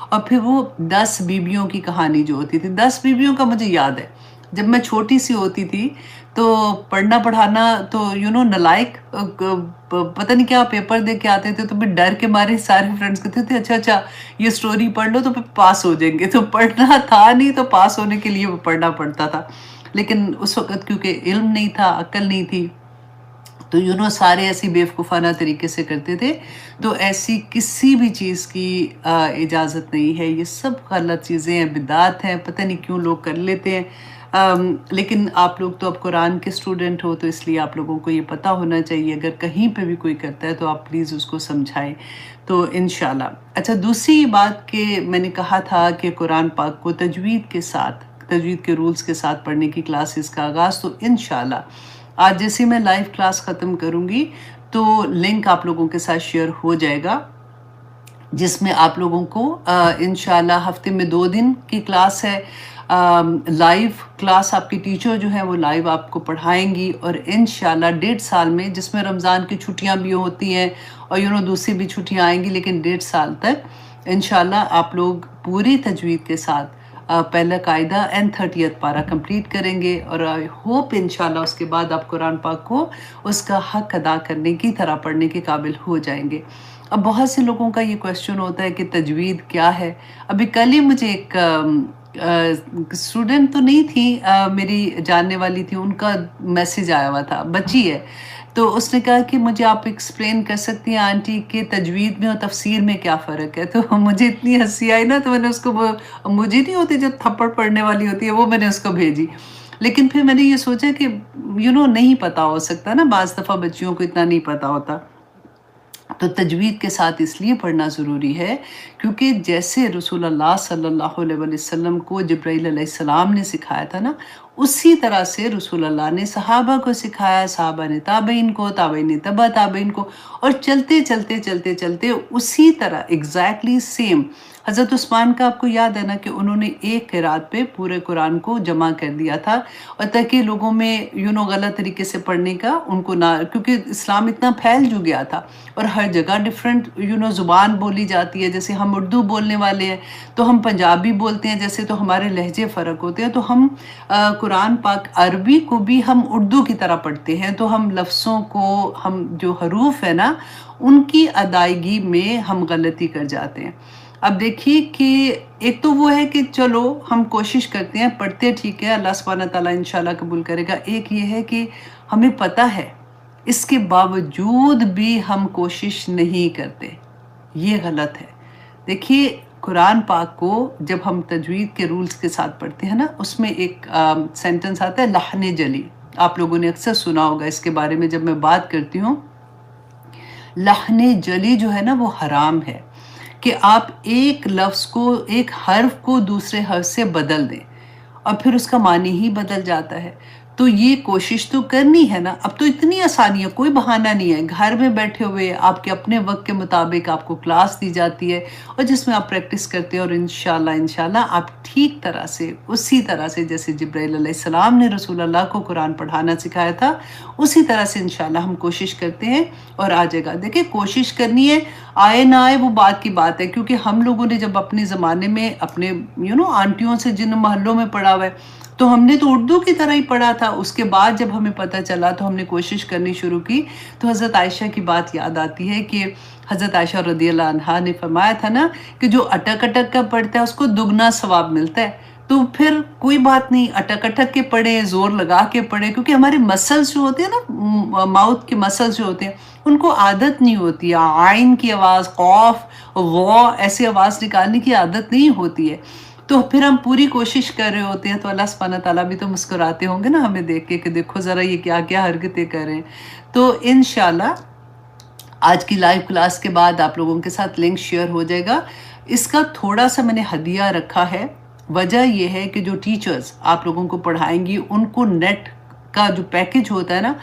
اور پھر وہ 10 بیویوں کی کہانی جو ہوتی تھی، 10 بیویوں کا مجھے یاد ہے جب میں چھوٹی سی ہوتی تھی تو پڑھنا پڑھانا تو نلائک پتہ نہیں کیا پیپر دے کے آتے تھے، تو پھر ڈر کے مارے سارے فرینڈس کہتے تھے اچھا اچھا یہ سٹوری پڑھ لو تو پھر پاس ہو جائیں گے، تو پڑھنا تھا نہیں تو پاس ہونے کے لیے وہ پڑھنا پڑتا تھا. لیکن اس وقت کیونکہ علم نہیں تھا، عقل نہیں تھی، تو سارے ایسی بیوقوفانہ طریقے سے کرتے تھے. تو ایسی کسی بھی چیز کی اجازت نہیں ہے، یہ سب غلط چیزیں ہیں، بدعت ہیں، پتہ نہیں کیوں لوگ کر لیتے ہیں. لیکن آپ لوگ تو اب قرآن کے اسٹوڈنٹ ہو، تو اس لیے آپ لوگوں کو یہ پتہ ہونا چاہیے، اگر کہیں پہ بھی کوئی کرتا ہے تو آپ پلیز اس کو سمجھائیں تو انشاءاللہ. اچھا، دوسری بات کہ میں نے کہا تھا کہ قرآن پاک کو تجوید کے ساتھ، تجوید کے رولز کے ساتھ پڑھنے کی کلاسز کا آغاز، تو انشاءاللہ آج جیسے میں لائیو کلاس ختم کروں گی تو لنک آپ لوگوں کے ساتھ شیئر ہو جائے گا، جس میں آپ لوگوں کو انشاءاللہ ہفتے میں 2 دن کی کلاس ہے. لائیو کلاس آپ کی ٹیچر جو ہیں وہ لائیو آپ کو پڑھائیں گی، اور انشاءاللہ 1.5 سال میں، جس میں رمضان کی چھٹیاں بھی ہوتی ہیں اور دوسری بھی چھٹیاں آئیں گی، لیکن 1.5 سال تک انشاءاللہ آپ لوگ پوری تجوید کے ساتھ پہلا قاعدہ اینڈ 30th پارہ کمپلیٹ کریں گے، اور آئی ہوپ انشاءاللہ اس کے بعد آپ قرآن پاک کو اس کا حق ادا کرنے کی طرح پڑھنے کے قابل ہو جائیں گے. اب بہت سے لوگوں کا یہ کویسچن ہوتا ہے کہ تجوید کیا ہے. ابھی کل ہی مجھے ایک اسٹوڈنٹ تو نہیں تھی، میری جاننے والی تھی، ان کا میسیج آیا ہوا تھا، بچی ہے، تو اس نے کہا کہ مجھے آپ ایکسپلین کر سکتی ہیں آنٹی کہ تجوید میں اور تفسیر میں کیا فرق ہے. تو مجھے اتنی ہنسی آئی نا، تو میں نے اس کو مجھے نہیں ہوتی جو تھپڑ پڑنے والی ہوتی ہے، وہ میں نے اس کو بھیجی. لیکن پھر میں نے یہ سوچا کہ نہیں پتا ہو سکتا نا، بعض دفعہ بچیوں کو اتنا نہیں پتا ہوتا. تو تجوید کے ساتھ اس لیے پڑھنا ضروری ہے کیونکہ جیسے رسول اللہ صلی اللہ علیہ وسلم کو جبرائیل علیہ السلام نے سکھایا تھا نا، اسی طرح سے رسول اللہ نے صحابہ کو سکھایا، صحابہ نے تابعین کو، تابعین نے تبع تابعین کو، اور چلتے چلتے چلتے چلتے اسی طرح ایگزیکٹلی سیم. حضرت عثمان کا آپ کو یاد ہے نا کہ انہوں نے ایک قرات پہ پورے قرآن کو جمع کر دیا تھا، اور تاکہ لوگوں میں غلط طریقے سے پڑھنے کا ان کو نہ، کیونکہ اسلام اتنا پھیل جو گیا تھا اور ہر جگہ ڈیفرنٹ زبان بولی جاتی ہے. جیسے ہم اردو بولنے والے ہیں تو ہم پنجابی بولتے ہیں جیسے، تو ہمارے لہجے فرق ہوتے ہیں، تو ہم قرآن پاک عربی کو بھی ہم اردو کی طرح پڑھتے ہیں، تو ہم لفظوں کو، ہم جو حروف ہے نا ان کی ادائیگی میں ہم غلطی کر جاتے ہیں. اب دیکھیے کہ ایک تو وہ ہے کہ چلو ہم کوشش کرتے ہیں، پڑھتے ٹھیک ہے، اللہ سبحانہ تعالیٰ انشاءاللہ قبول کرے گا. ایک یہ ہے کہ ہمیں پتہ ہے، اس کے باوجود بھی ہم کوشش نہیں کرتے، یہ غلط ہے. دیکھیے قرآن پاک کو جب ہم تجوید کے رولز کے ساتھ پڑھتے ہیں نا، اس میں ایک سینٹنس آتا ہے لحن جلی، آپ لوگوں نے اکثر سنا ہوگا اس کے بارے میں. جب میں بات کرتی ہوں، لحن جلی جو ہے نا وہ حرام ہے، کہ آپ ایک لفظ کو، ایک حرف کو دوسرے حرف سے بدل دیں اور پھر اس کا معنی ہی بدل جاتا ہے. تو یہ کوشش تو کرنی ہے نا. اب تو اتنی آسانی ہے، کوئی بہانہ نہیں ہے، گھر میں بیٹھے ہوئے آپ کے اپنے وقت کے مطابق آپ کو کلاس دی جاتی ہے، اور جس میں آپ پریکٹس کرتے ہیں، اور انشاءاللہ آپ ٹھیک طرح سے، اسی طرح سے جیسے جبرائیل علیہ السلام نے رسول اللہ کو قرآن پڑھانا سکھایا تھا، اسی طرح سے انشاءاللہ ہم کوشش کرتے ہیں اور آ جائے گا. دیکھیں کوشش کرنی ہے، آئے نہ آئے وہ بات کی بات ہے، کیونکہ ہم لوگوں نے جب اپنے زمانے میں اپنے آنٹیوں سے جن محلوں میں پڑھا ہوا ہے، تو ہم نے تو اردو کی طرح ہی پڑھا تھا. اس کے بعد جب ہمیں پتہ چلا تو ہم نے کوشش کرنی شروع کی. تو حضرت عائشہ کی بات یاد آتی ہے کہ حضرت عائشہ رضی اللہ عنہا نے فرمایا تھا نا کہ جو اٹک اٹک کا پڑھتا ہے اس کو دگنا ثواب ملتا ہے. تو پھر کوئی بات نہیں، اٹک اٹک کے پڑھیں، زور لگا کے پڑھیں، کیونکہ ہمارے مسلز جو ہوتے ہیں نا، ماؤتھ کے مسلز جو ہوتے ہیں، ان کو عادت نہیں ہوتی ہے عین کی آواز، قوف، وہ ایسی آواز نکالنے کی عادت نہیں ہوتی ہے. تو پھر ہم پوری کوشش کر رہے ہوتے ہیں، تو اللہ سبحانہ تعالیٰ بھی تو مسکراتے ہوں گے نا ہمیں دیکھ کے کہ دیکھو ذرا یہ کیا کیا حرکتیں کر رہے ہیں. تو انشاءاللہ آج کی لائیو کلاس کے بعد آپ لوگوں کے ساتھ لنک شیئر ہو جائے گا. اس کا تھوڑا سا میں نے ہدیہ رکھا ہے. وجہ یہ ہے کہ جو ٹیچرز آپ لوگوں کو پڑھائیں گی ان کو نیٹ کا جو پیکج ہوتا ہے نا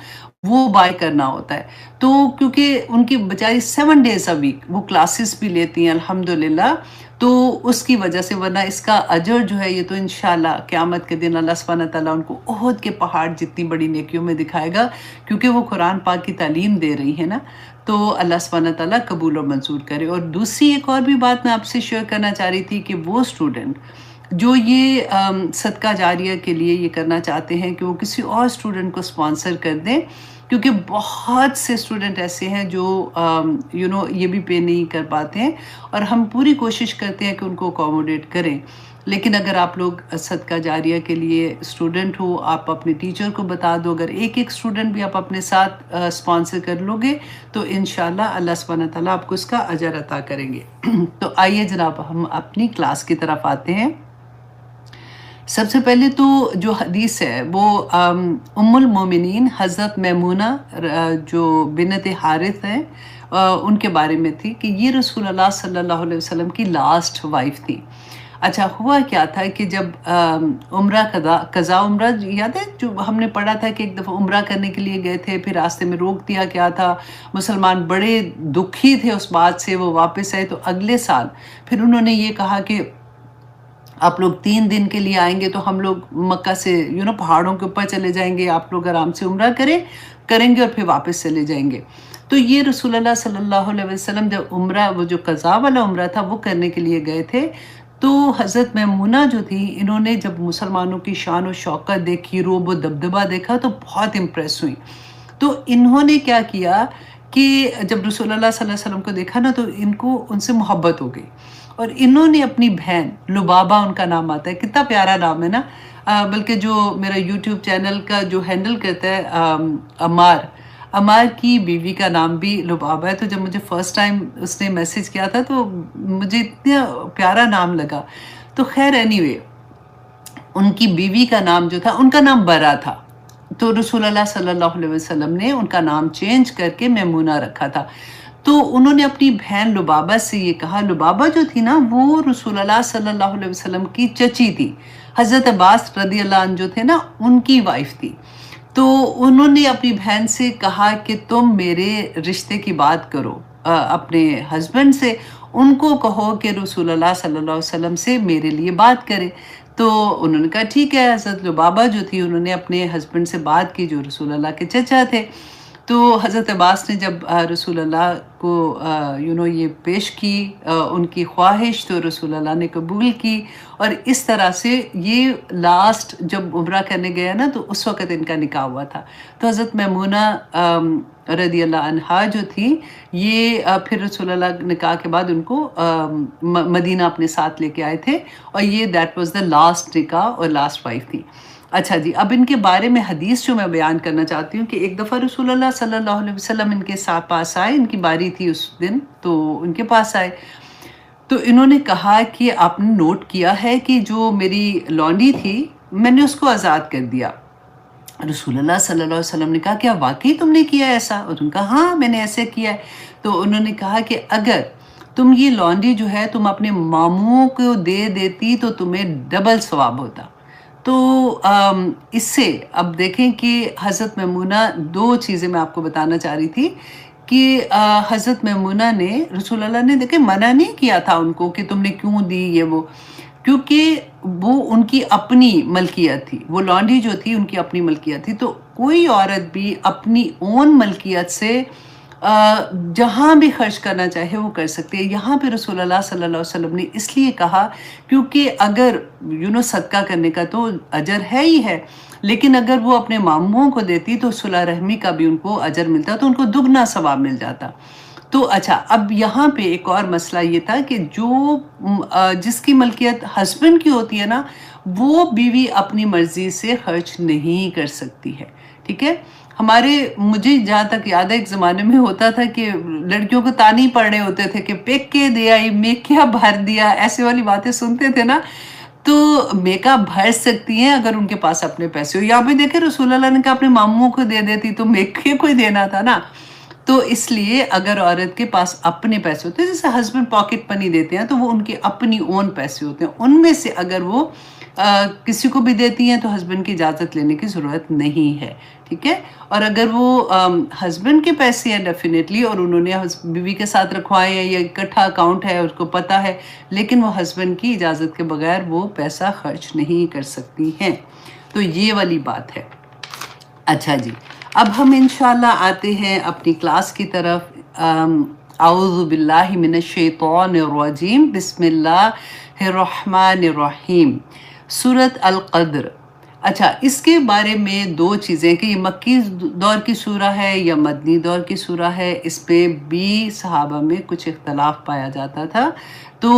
وہ بائی کرنا ہوتا ہے. تو کیونکہ ان کی بچاری 7 days a week وہ کلاسز بھی لیتی ہیں الحمدللہ، تو اس کی وجہ سے، ورنہ اس کا اجر جو ہے یہ تو انشاءاللہ قیامت کے دن اللہ سبحانہ تعالیٰ ان کو احد کے پہاڑ جتنی بڑی نیکیوں میں دکھائے گا، کیونکہ وہ قرآن پاک کی تعلیم دے رہی ہے نا. تو اللہ سبحانہ تعالیٰ قبول و منظور کرے. اور دوسری ایک اور بھی بات میں آپ سے شیئر کرنا چاہ رہی تھی کہ وہ اسٹوڈنٹ جو یہ صدقہ جاریہ کے لیے یہ کرنا چاہتے ہیں کہ وہ کسی اور اسٹوڈنٹ کو اسپانسر کر دیں، کیونکہ بہت سے اسٹوڈنٹ ایسے ہیں جو یہ بھی پے نہیں کر پاتے ہیں، اور ہم پوری کوشش کرتے ہیں کہ ان کو اکوموڈیٹ کریں. لیکن اگر آپ لوگ صدقہ جاریہ کے لیے اسٹوڈنٹ ہو، آپ اپنے ٹیچر کو بتا دو، اگر ایک اسٹوڈنٹ بھی آپ اپنے ساتھ اسپانسر کر لو گے تو انشاءاللہ اللہ سبحانہ تعالیٰ آپ کو اس کا اجر عطا کریں گے. تو آئیے جناب ہم اپنی کلاس کی طرف آتے ہیں. سب سے پہلے تو جو حدیث ہے وہ ام المومنین حضرت میمونہ جو بنت حارث ہیں ان کے بارے میں تھی کہ یہ رسول اللہ صلی اللہ علیہ وسلم کی لاسٹ وائف تھی. اچھا ہوا کیا تھا کہ جب عمرہ قضا عمرہ یاد ہے جو ہم نے پڑھا تھا کہ ایک دفعہ عمرہ کرنے کے لیے گئے تھے، پھر راستے میں روک دیا گیا تھا، مسلمان بڑے دکھی تھے اس بات سے، وہ واپس آئے. تو اگلے سال پھر انہوں نے یہ کہا کہ آپ لوگ 3 دن کے لیے آئیں گے تو ہم لوگ مکہ سے پہاڑوں کے اوپر چلے جائیں گے، آپ لوگ آرام سے عمرہ کریں گے اور پھر واپس چلے جائیں گے. تو یہ رسول اللہ صلی اللہ علیہ وسلم جب عمرہ، وہ جو قضا والا عمرہ تھا وہ کرنے کے لیے گئے تھے، تو حضرت میمونہ جو تھی انہوں نے جب مسلمانوں کی شان و شوکت دیکھی، روب و دبدبہ دیکھا تو بہت امپریس ہوئی. تو انہوں نے کیا کیا کہ جب رسول اللہ صلی اللہ علیہ وسلم کو دیکھا نا تو ان کو ان سے محبت ہو گئی، اور انہوں نے اپنی بہن لبابہ، ان کا نام آتا ہے، کتنا پیارا نام ہے نا. بلکہ جو میرا یوٹیوب چینل کا جو ہینڈل کرتا ہے عمار کی بیوی کا نام بھی لبابہ ہے. تو جب مجھے فرسٹ ٹائم اس نے میسیج کیا تھا تو مجھے اتنا پیارا نام لگا. تو خیر اینی وے ان کی بیوی کا نام جو تھا، ان کا نام برا تھا، تو رسول اللہ صلی اللہ علیہ وسلم نے ان کا نام چینج کر کے میمونہ رکھا تھا. تو انہوں نے اپنی بہن لبابہ سے یہ کہا، لبابہ جو تھی نا وہ رسول اللہ صلی اللہ علیہ وسلم کی چچی تھی، حضرت عباس رضی اللہ عنہ جو تھے نا ان کی وائف تھی. تو انہوں نے اپنی بہن سے کہا کہ تم میرے رشتے کی بات کرو اپنے ہسبینڈ سے، ان کو کہو کہ رسول اللہ صلی اللہ علیہ وسلم سے میرے لیے بات کرے. تو انہوں نے کہا ٹھیک ہے. حضرت لبابہ جو تھی انہوں نے اپنے ہسبینڈ سے بات کی جو رسول اللہ کے چچا تھے. تو حضرت عباس نے جب رسول اللہ کو یہ پیش کی ان کی خواہش، تو رسول اللہ نے قبول کی، اور اس طرح سے یہ لاسٹ جب عمرہ کرنے گیا نا تو اس وقت ان کا نکاح ہوا تھا. تو حضرت میمونہ رضی اللہ عنہا جو تھی یہ پھر رسول اللہ نکاح کے بعد ان کو مدینہ اپنے ساتھ لے کے آئے تھے، اور یہ دیٹ واز دا لاسٹ نکاح اور لاسٹ وائف تھی. اچھا جی، اب ان کے بارے میں حدیث جو میں بیان کرنا چاہتی ہوں کہ ایک دفعہ رسول اللہ صلی اللہ علیہ وسلم ان کے ساتھ پاس آئے، ان کی باری تھی اس دن، تو ان کے پاس آئے. تو انہوں نے کہا کہ آپ نے نوٹ کیا ہے کہ جو میری لونڈی تھی میں نے اس کو آزاد کر دیا. رسول اللہ صلی اللہ علیہ وسلم نے کہا کیا واقعی تم نے کیا ایسا؟ اور انہوں نے کہا ہاں میں نے ایسے کیا ہے. تو انہوں نے کہا کہ اگر تم یہ لونڈی جو ہے تم اپنے ماموں کو دے دیتی تو تمہیں ڈبل ثواب ہوتا. تو اس سے اب دیکھیں کہ حضرت میمونہ، 2 چیزیں میں آپ کو بتانا چاہ رہی تھی کہ حضرت میمونہ نے، رسول اللہ نے دیکھیں منع نہیں کیا تھا ان کو کہ تم نے کیوں دی یہ وہ، کیونکہ وہ ان کی اپنی ملکیت تھی، وہ لانڈی جو تھی ان کی اپنی ملکیت تھی. تو کوئی عورت بھی اپنی اون ملکیت سے جہاں بھی خرچ کرنا چاہے وہ کر سکتی ہے. یہاں پہ رسول اللہ صلی اللہ علیہ وسلم نے اس لیے کہا کیونکہ اگر صدقہ کرنے کا تو اجر ہے ہی ہے، لیکن اگر وہ اپنے ماموں کو دیتی تو صلہ رحمی کا بھی ان کو اجر ملتا، تو ان کو دگنا ثواب مل جاتا. تو اچھا، اب یہاں پہ ایک اور مسئلہ یہ تھا کہ جو جس کی ملکیت ہسبینڈ کی ہوتی ہے نا، وہ بیوی اپنی مرضی سے خرچ نہیں کر سکتی ہے. ٹھیک ہے، مجھے جہاں تک یاد ہے ایک زمانے میں ہوتا تھا کہ لڑکیوں کو تانے پڑ رہے ہوتے تھے کہ پیکے دیا میکیا بھر دیا، ایسے والی باتیں سنتے تھے نا. تو میکا بھر سکتی ہیں اگر ان کے پاس اپنے پیسے ہو. یہاں پہ دیکھیں رسول اللہ نے کہا اپنے ماموں کو دے دیتی تو میکے کو ہی دینا تھا نا. تو اس لیے اگر عورت کے پاس اپنے پیسے ہوتے ہیں، جیسے ہسبینڈ پاکٹ منی دیتے ہیں تو وہ ان کے اپنی اون پیسے ہوتے ہیں، ان میں سے اگر وہ کسی کو بھی دیتی ہیں تو ہسبینڈ کی اجازت لینے کی ضرورت نہیں ہے، ٹھیک ہے؟ اور اگر وہ ہسبینڈ کے پیسے ہیں ڈیفینیٹلی، اور انہوں نے بیوی کے ساتھ رکھوائے ہیں یا اکٹھا اکاؤنٹ ہے اس کو پتہ ہے، لیکن وہ ہسبینڈ کی اجازت کے بغیر وہ پیسہ خرچ نہیں کر سکتی ہیں، تو یہ والی بات ہے۔ اچھا جی، اب ہم انشاءاللہ آتے ہیں اپنی کلاس کی طرف۔ اعوذ باللہ من الشیطان الرجیم، بسم اللہ الرحمن الرحیم، سورۃ القدر۔ اچھا، اس کے بارے میں دو چیزیں کہ یہ مکی دور کی سورہ ہے یا مدنی دور کی سورہ ہے، اس پہ بھی صحابہ میں کچھ اختلاف پایا جاتا تھا۔ تو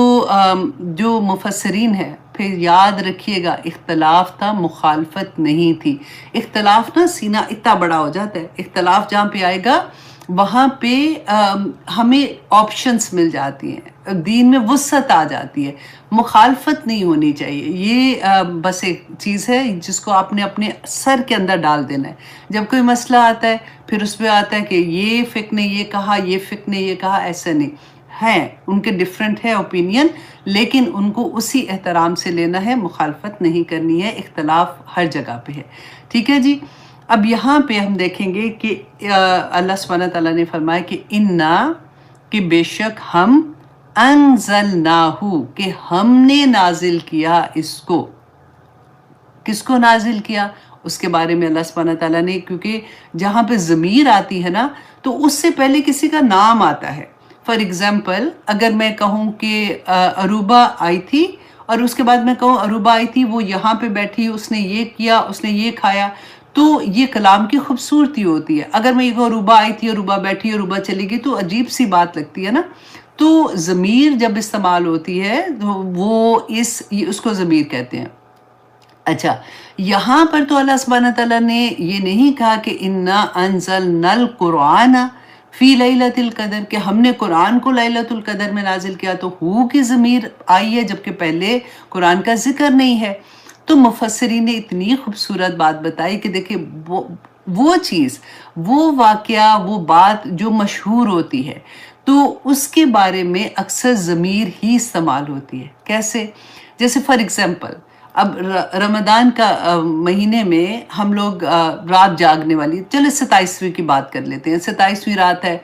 جو مفسرین ہیں، پھر یاد رکھیے گا اختلاف تھا، مخالفت نہیں تھی۔ اختلاف نا سینہ اتنا بڑا ہو جاتا ہے، اختلاف جہاں پہ آئے گا وہاں پہ ہمیں آپشنز مل جاتی ہیں، دین میں وسعت آ جاتی ہے، مخالفت نہیں ہونی چاہیے۔ یہ بس ایک چیز ہے جس کو آپ نے اپنے سر کے اندر ڈال دینا ہے۔ جب کوئی مسئلہ آتا ہے پھر اس پہ آتا ہے کہ یہ فقہ نے یہ کہا، یہ فقہ نے یہ کہا، ایسا نہیں ہے، ان کے ڈیفرنٹ ہے اوپینین، لیکن ان کو اسی احترام سے لینا ہے، مخالفت نہیں کرنی ہے، اختلاف ہر جگہ پہ ہے، ٹھیک ہے جی۔ اب یہاں پہ ہم دیکھیں گے کہ اللہ سبحانہ تعالیٰ نے فرمایا کہ انا، کہ بے شک ہم، انزلناہ، کہ ہم نے نازل کیا اس کو۔ کس کو نازل کیا؟ اس کے بارے میں اللہ سبحانہ تعالیٰ نے، کیونکہ جہاں پہ ضمیر آتی ہے نا تو اس سے پہلے کسی کا نام آتا ہے۔ فار ایگزامپل اگر میں کہوں کہ اروبا آئی تھی، اور اس کے بعد میں کہوں اروبا آئی تھی، وہ یہاں پہ بیٹھی، اس نے یہ کیا، اس نے یہ کھایا، تو یہ کلام کی خوبصورتی ہوتی ہے۔ اگر میں یہ کہوں اروبا آئی تھی، اروبا بیٹھی، اروبا چلی گئی، تو عجیب سی بات لگتی ہے نا۔ تو ضمیر جب استعمال ہوتی ہے تو وہ اس کو ضمیر کہتے ہیں۔ اچھا، یہاں پر تو اللہ سبحانہ تعالیٰ نے یہ نہیں کہا کہ انا انزلنا القرآن فی لیلۃ القدر، کہ ہم نے قرآن کو لیلۃ القدر میں نازل کیا، تو ہو کی ضمیر آئی ہے جبکہ پہلے قرآن کا ذکر نہیں ہے۔ تو مفسرین نے اتنی خوبصورت بات بتائی کہ دیکھیں وہ چیز، وہ واقعہ، وہ بات جو مشہور ہوتی ہے تو اس کے بارے میں اکثر ضمیر ہی استعمال ہوتی ہے۔ کیسے؟ جیسے فار ایگزامپل اب رمضان کا مہینے میں ہم لوگ رات جاگنے والی، چلے 27ویں کی بات کر لیتے ہیں، 27ویں رات ہے،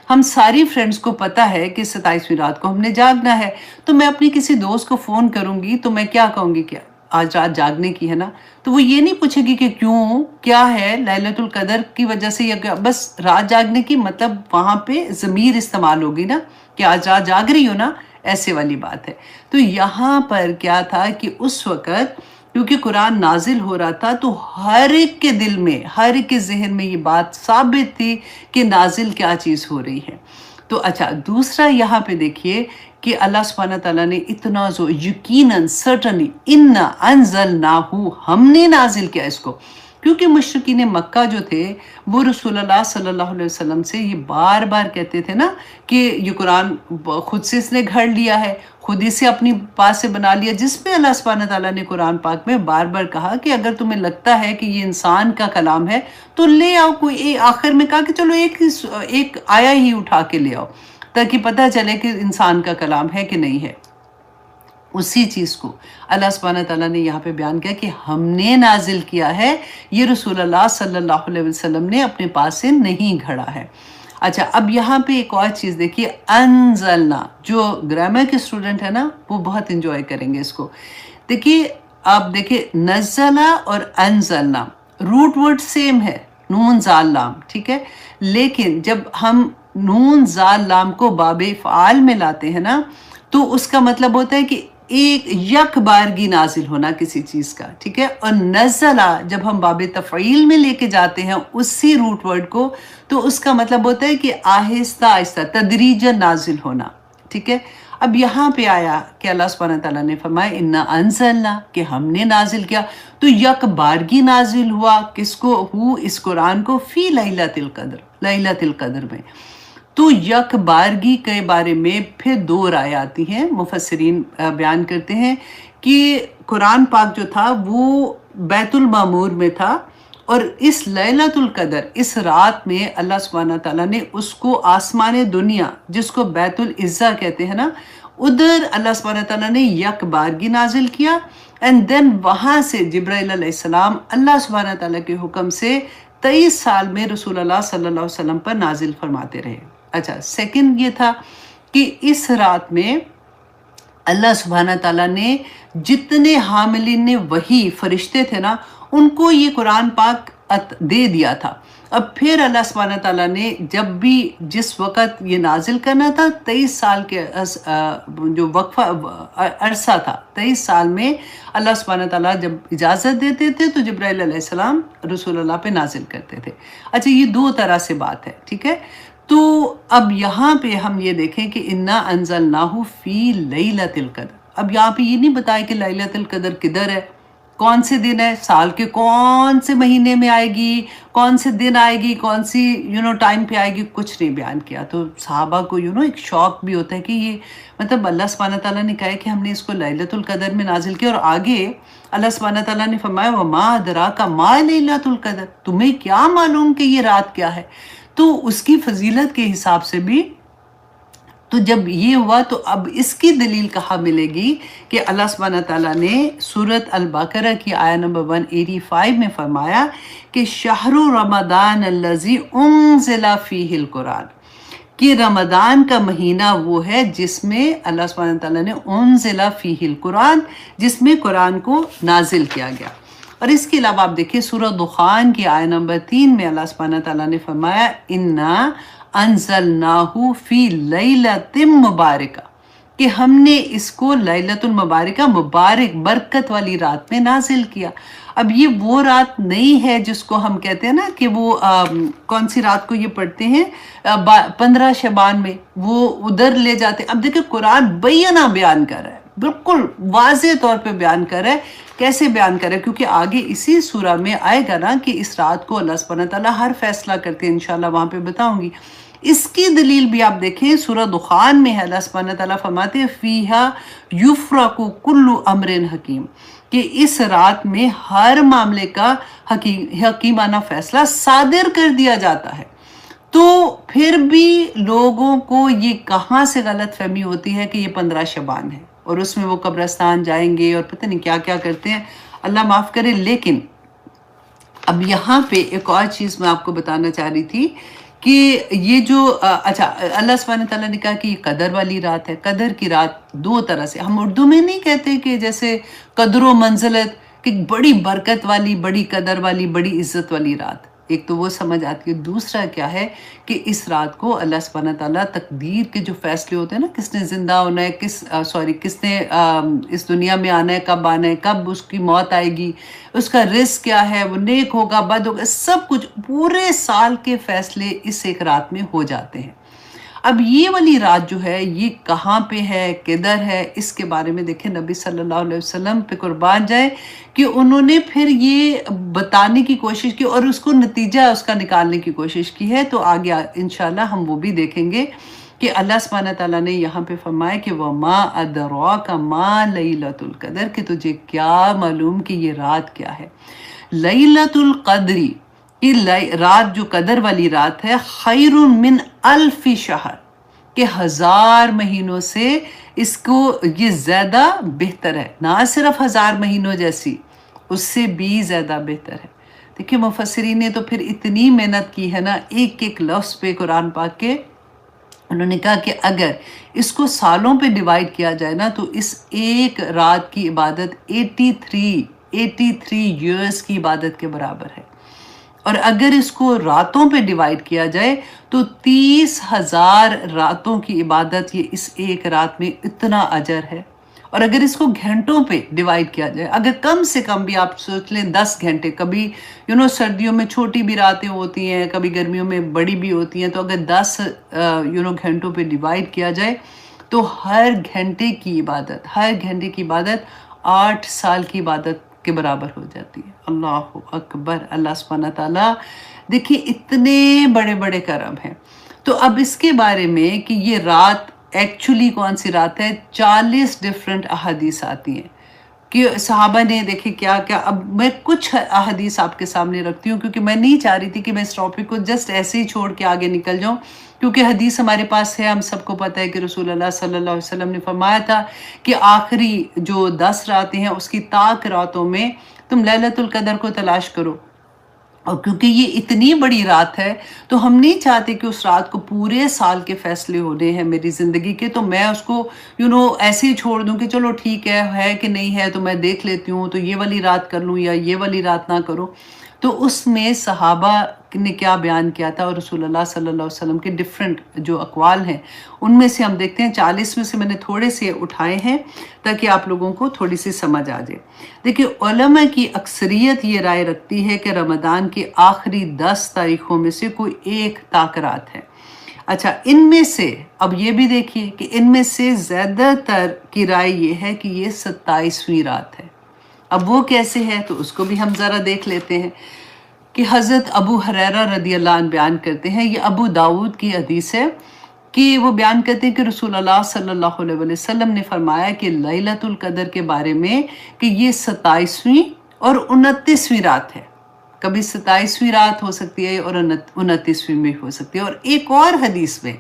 ہم ساری فرینڈز کو پتہ ہے کہ 27ویں رات کو ہم نے جاگنا ہے، تو میں اپنی کسی دوست کو فون کروں گی تو میں کیا کہوں گی کہ آج رات جاگنے کی ہے نا، تو وہ یہ نہیں پوچھے گی کہ کیوں، کیا ہے، لیلۃ القدر کی وجہ سے، یا کیا، بس رات جاگنے کی، مطلب وہاں پہ ضمیر استعمال ہوگی نا کہ آج رات جاگ رہی ہو نا، ایسے والی بات ہے۔ تو یہاں پر کیا تھا کہ اس وقت کیونکہ قرآن نازل ہو رہا تھا تو ہر ایک کے دل میں، ہر ایک کے ذہن میں یہ بات ثابت تھی کہ نازل کیا چیز ہو رہی ہے۔ تو اچھا، دوسرا یہاں پہ دیکھیے کہ اللہ سبحانہ تعالیٰ نے اتنا یقیناً سرٹنلی انا انزلناہ، ہم نے نازل کیا اس کو، کیونکہ مشرکین مکہ جو تھے وہ رسول اللہ صلی اللہ علیہ وسلم سے یہ بار بار کہتے تھے نا کہ یہ قرآن خود سے اس نے گھڑ لیا ہے، خود ہی سے اپنی پاس سے بنا لیا، جس میں اللہ سبحانہ تعالیٰ نے قرآن پاک میں بار بار کہا کہ اگر تمہیں لگتا ہے کہ یہ انسان کا کلام ہے تو لے آؤ کوئی، آخر میں کہا کہ چلو ایک آیا ہی اٹھا کے لے آؤ تاکہ پتہ چلے کہ انسان کا کلام ہے کہ نہیں ہے۔ اسی چیز کو اللہ سبحانہ تعالیٰ نے یہاں پہ بیان کیا کہ ہم نے نازل کیا ہے، یہ رسول اللہ صلی اللہ علیہ وسلم نے اپنے پاس سے نہیں گھڑا ہے۔ اچھا، اب یہاں پہ ایک اور چیز دیکھیے، انزلنا، جو گرامر کے اسٹوڈنٹ ہے نا وہ بہت انجوائے کریں گے اس کو۔ دیکھیے، آپ دیکھیے نزلہ اور انزلنا روٹ ورڈ سیم ہے، نون زال لام، ٹھیک ہے، لیکن جب ہم نون زال لام کو باب فعال میں لاتے ہیں نا تو اس کا مطلب ہوتا ہے کہ ایک یک بارگی نازل ہونا کسی چیز کا، ٹھیک ہے، اور نزلہ جب ہم باب تفعیل میں لے کے جاتے ہیں اسی روٹ ورڈ کو تو اس کا مطلب ہوتا ہے کہ آہستہ آہستہ تدریجاً نازل ہونا، ٹھیک ہے۔ اب یہاں پہ آیا کہ اللہ سبحانہ تعالیٰ نے فرمایا انا انزلنا، کہ ہم نے نازل کیا، تو یک بارگی نازل ہوا کس کو، اس قرآن کو، فی لیلۃ القدر، لیلۃ القدر میں۔ تو یک بارگی کے بارے میں پھر دو رائے آتی ہیں، مفسرین بیان کرتے ہیں کہ قرآن پاک جو تھا وہ بیت المعمور میں تھا اور اس لیلۃ القدر، اس رات میں اللہ سبحانہ تعالیٰ نے اس کو آسمان دنیا جس کو بیت العزہ کہتے ہیں نا، ادھر اللہ سبحانہ تعالیٰ نے یک بارگی نازل کیا، اینڈ دین وہاں سے جبرائیل علیہ السلام اللہ سبحانہ تعالیٰ کے حکم سے 23 سال میں رسول اللہ صلی اللہ علیہ وسلم پر نازل فرماتے رہے۔ اچھا، سیکنڈ یہ تھا کہ اس رات میں اللہ سبحانہ تعالیٰ نے جتنے حاملین وحی فرشتے تھے نا، ان کو یہ قرآن پاک دے دیا تھا۔ اب پھر اللہ سبحانہ تعالیٰ نے جب بھی جس وقت یہ نازل کرنا تھا، 23 سال کے جو وقفہ عرصہ تھا، 23 سال میں اللہ سبحانہ تعالیٰ جب اجازت دیتے تھے تو جبرائیل علیہ السلام رسول اللہ پہ نازل کرتے تھے۔ اچھا، یہ دو طرح سے بات ہے، ٹھیک ہے۔ تو اب یہاں پہ ہم یہ دیکھیں کہ انا انزلناہ فی لیلۃ القدر۔ اب یہاں پہ یہ نہیں بتایا کہ لیلۃ القدر کدھر ہے، کون سے دن ہے، سال کے کون سے مہینے میں آئے گی، کون سے دن آئے گی، کون سی ٹائم پہ آئے گی، کچھ نہیں بیان کیا۔ تو صحابہ کو ایک شوق بھی ہوتا ہے کہ یہ مطلب اللہ سبحانہ تعالیٰ نے کہا ہے کہ ہم نے اس کو لیلۃ القدر میں نازل کیا، اور آگے اللہ سبحانہ تعالیٰ نے فرمایا وما ادراک ما لیلۃ القدر، تمہیں کیا معلوم کہ یہ رات کیا ہے۔ تو اس کی فضیلت کے حساب سے بھی تو جب یہ ہوا تو اب اس کی دلیل کہاں ملے گی کہ اللہ سبحانہ تعالیٰ نے سورۃ البقرہ کی آیہ نمبر 185 میں فرمایا کہ شہر رمضان الذی انزل فیہ القرآن، کہ رمضان کا مہینہ وہ ہے جس میں اللہ سبحانہ تعالیٰ نے انزل فیہ القرآن، جس میں قرآن کو نازل کیا گیا۔ اور اس کے علاوہ آپ دیکھیں سورہ دخان کی آیہ نمبر 3 میں اللہ سبحانہ تعالیٰ نے فرمایا انا انزلناہ فی لیلۃ مبارکہ، کہ ہم نے اس کو لیلۃ المبارکہ، مبارک برکت والی رات میں نازل کیا۔ اب یہ وہ رات نہیں ہے جس کو ہم کہتے ہیں نا کہ وہ کون سی رات کو یہ پڑھتے ہیں 15 شعبان میں، وہ ادھر لے جاتے۔ اب دیکھیں قرآن بینہ بیان کر رہا ہے، بالکل واضح طور پہ بیان کر رہا ہے۔ کیسے بیان کرے؟ کیونکہ آگے اسی سورہ میں آئے گا نا کہ اس رات کو اللہ سبحانہ تعالیٰ ہر فیصلہ کرتے ہیں، انشاءاللہ وہاں پہ بتاؤں گی۔ اس کی دلیل بھی آپ دیکھیں سورہ دخان میں ہے، اللہ سبحانہ تعالیٰ فرماتے ہیں فیہا یفرق کل امر حکیم، کہ اس رات میں ہر معاملے کا حکیمانہ فیصلہ صادر کر دیا جاتا ہے۔ تو پھر بھی لوگوں کو یہ کہاں سے غلط فہمی ہوتی ہے کہ یہ 15 شعبان ہے اور اس میں وہ قبرستان جائیں گے اور پتہ نہیں کیا کیا کرتے ہیں، اللہ معاف کرے۔ لیکن اب یہاں پہ ایک اور چیز میں آپ کو بتانا چاہ رہی تھی کہ یہ جو اچھا اللہ سبحانہ تعالیٰ نے کہا کہ یہ قدر والی رات ہے۔ قدر کی رات دو طرح سے، ہم اردو میں نہیں کہتے کہ جیسے قدر و منزلت، کہ بڑی برکت والی، بڑی قدر والی، بڑی عزت والی رات، ایک تو وہ سمجھ آتی ہے۔ دوسرا کیا ہے کہ اس رات کو اللہ سبحانہ تعالیٰ تقدیر کے جو فیصلے ہوتے ہیں نا، کس نے زندہ ہونا ہے، کس نے اس دنیا میں آنا ہے، کب آنا ہے، کب اس کی موت آئے گی، اس کا رزق کیا ہے، وہ نیک ہوگا بد ہوگا، سب کچھ پورے سال کے فیصلے اس ایک رات میں ہو جاتے ہیں۔ اب یہ والی رات جو ہے یہ کہاں پہ ہے، کدھر ہے، اس کے بارے میں دیکھیں نبی صلی اللہ علیہ وسلم پہ قربان جائے کہ انہوں نے پھر یہ بتانے کی کوشش کی اور اس کو نتیجہ اس کا نکالنے کی کوشش کی ہے۔ تو آگے انشاءاللہ ہم وہ بھی دیکھیں گے کہ اللہ سبحانہ تعالیٰ نے یہاں پہ فرمایا کہ وَمَا أَدْرَاكَ مَا لَيْلَةُ الْقَدْرِ، کہ تجھے کیا معلوم کہ یہ رات کیا ہے۔ لیلۃ القدری، یہ رات جو قدر والی رات ہے، خیر من الف شہر، کہ 1000 مہینوں سے اس کو یہ زیادہ بہتر ہے، نہ صرف 1000 مہینوں جیسی، اس سے بھی زیادہ بہتر ہے۔ دیکھیں مفسرین نے تو پھر اتنی محنت کی ہے نا ایک ایک لفظ پہ قرآن پاک کے، انہوں نے کہا کہ اگر اس کو سالوں پہ ڈیوائیڈ کیا جائے نا تو اس ایک رات کی عبادت 83 ایئرز کی عبادت کے برابر ہے، اور اگر اس کو راتوں پہ ڈیوائیڈ کیا جائے تو 30,000 راتوں کی عبادت یہ اس ایک رات میں اتنا اجر ہے۔ اور اگر اس کو گھنٹوں پہ ڈیوائیڈ کیا جائے، اگر کم سے کم بھی آپ سوچ لیں 10 گھنٹے، کبھی سردیوں میں چھوٹی بھی راتیں ہوتی ہیں، کبھی گرمیوں میں بڑی بھی ہوتی ہیں، تو اگر 10 گھنٹوں پہ ڈیوائیڈ کیا جائے تو ہر گھنٹے کی عبادت 8 سال کی عبادت کے برابر ہو جاتی ہے۔ اللہ اکبر، اللہ سبحانہ تعالیٰ دیکھیے اتنے بڑے بڑے کرم ہیں۔ تو اب اس کے بارے میں کہ یہ رات ایکچولی کون سی رات ہے، 40 ڈیفرنٹ احادیث آتی ہیں، کہ صحابہ نے دیکھے کیا کیا. اب میں کچھ احادیث آپ کے سامنے رکھتی ہوں کیونکہ میں نہیں چاہ رہی تھی کہ میں اس ٹاپک کو جسٹ ایسے ہی چھوڑ کے آگے نکل جاؤں، کیونکہ حدیث ہمارے پاس ہے، ہم سب کو پتہ ہے کہ رسول اللہ صلی اللہ علیہ وسلم نے فرمایا تھا کہ آخری جو 10 راتیں ہیں اس کی طاق راتوں میں تم لیلۃ القدر کو تلاش کرو. اور کیونکہ یہ اتنی بڑی رات ہے تو ہم نہیں چاہتے کہ اس رات کو پورے سال کے فیصلے ہونے ہیں میری زندگی کے، تو میں اس کو ایسے ہی چھوڑ دوں کہ چلو ٹھیک ہے کہ نہیں ہے تو میں دیکھ لیتی ہوں، تو یہ والی رات کر لوں یا یہ والی رات نہ کروں. تو اس میں صحابہ نے کیا بیان کیا تھا اور رسول اللہ صلی اللہ علیہ وسلم کے ڈیفرنٹ جو اقوال ہیں ان میں سے ہم دیکھتے ہیں. 40 میں سے میں نے تھوڑے سے اٹھائے ہیں تاکہ آپ لوگوں کو تھوڑی سی سمجھ آ جائے. دیکھیے علماء کی اکثریت یہ رائے رکھتی ہے کہ رمضان کی آخری 10 تاریخوں میں سے کوئی ایک طاق رات ہے. اچھا، ان میں سے اب یہ بھی دیکھیے کہ ان میں سے زیادہ تر کی رائے یہ ہے کہ یہ 27ویں رات ہے. اب وہ کیسے ہے تو اس کو بھی ہم ذرا دیکھ لیتے ہیں کہ حضرت ابو ہریرہ رضی اللہ عنہ بیان کرتے ہیں، یہ ابو داؤد کی حدیث ہے کہ وہ بیان کرتے ہیں کہ رسول اللہ صلی اللہ علیہ وسلم نے فرمایا کہ لیلۃ القدر کے بارے میں کہ یہ 27ویں اور 29ویں رات ہے. کبھی 27ویں رات ہو سکتی ہے اور 29ویں میں ہو سکتی ہے. اور ایک اور حدیث میں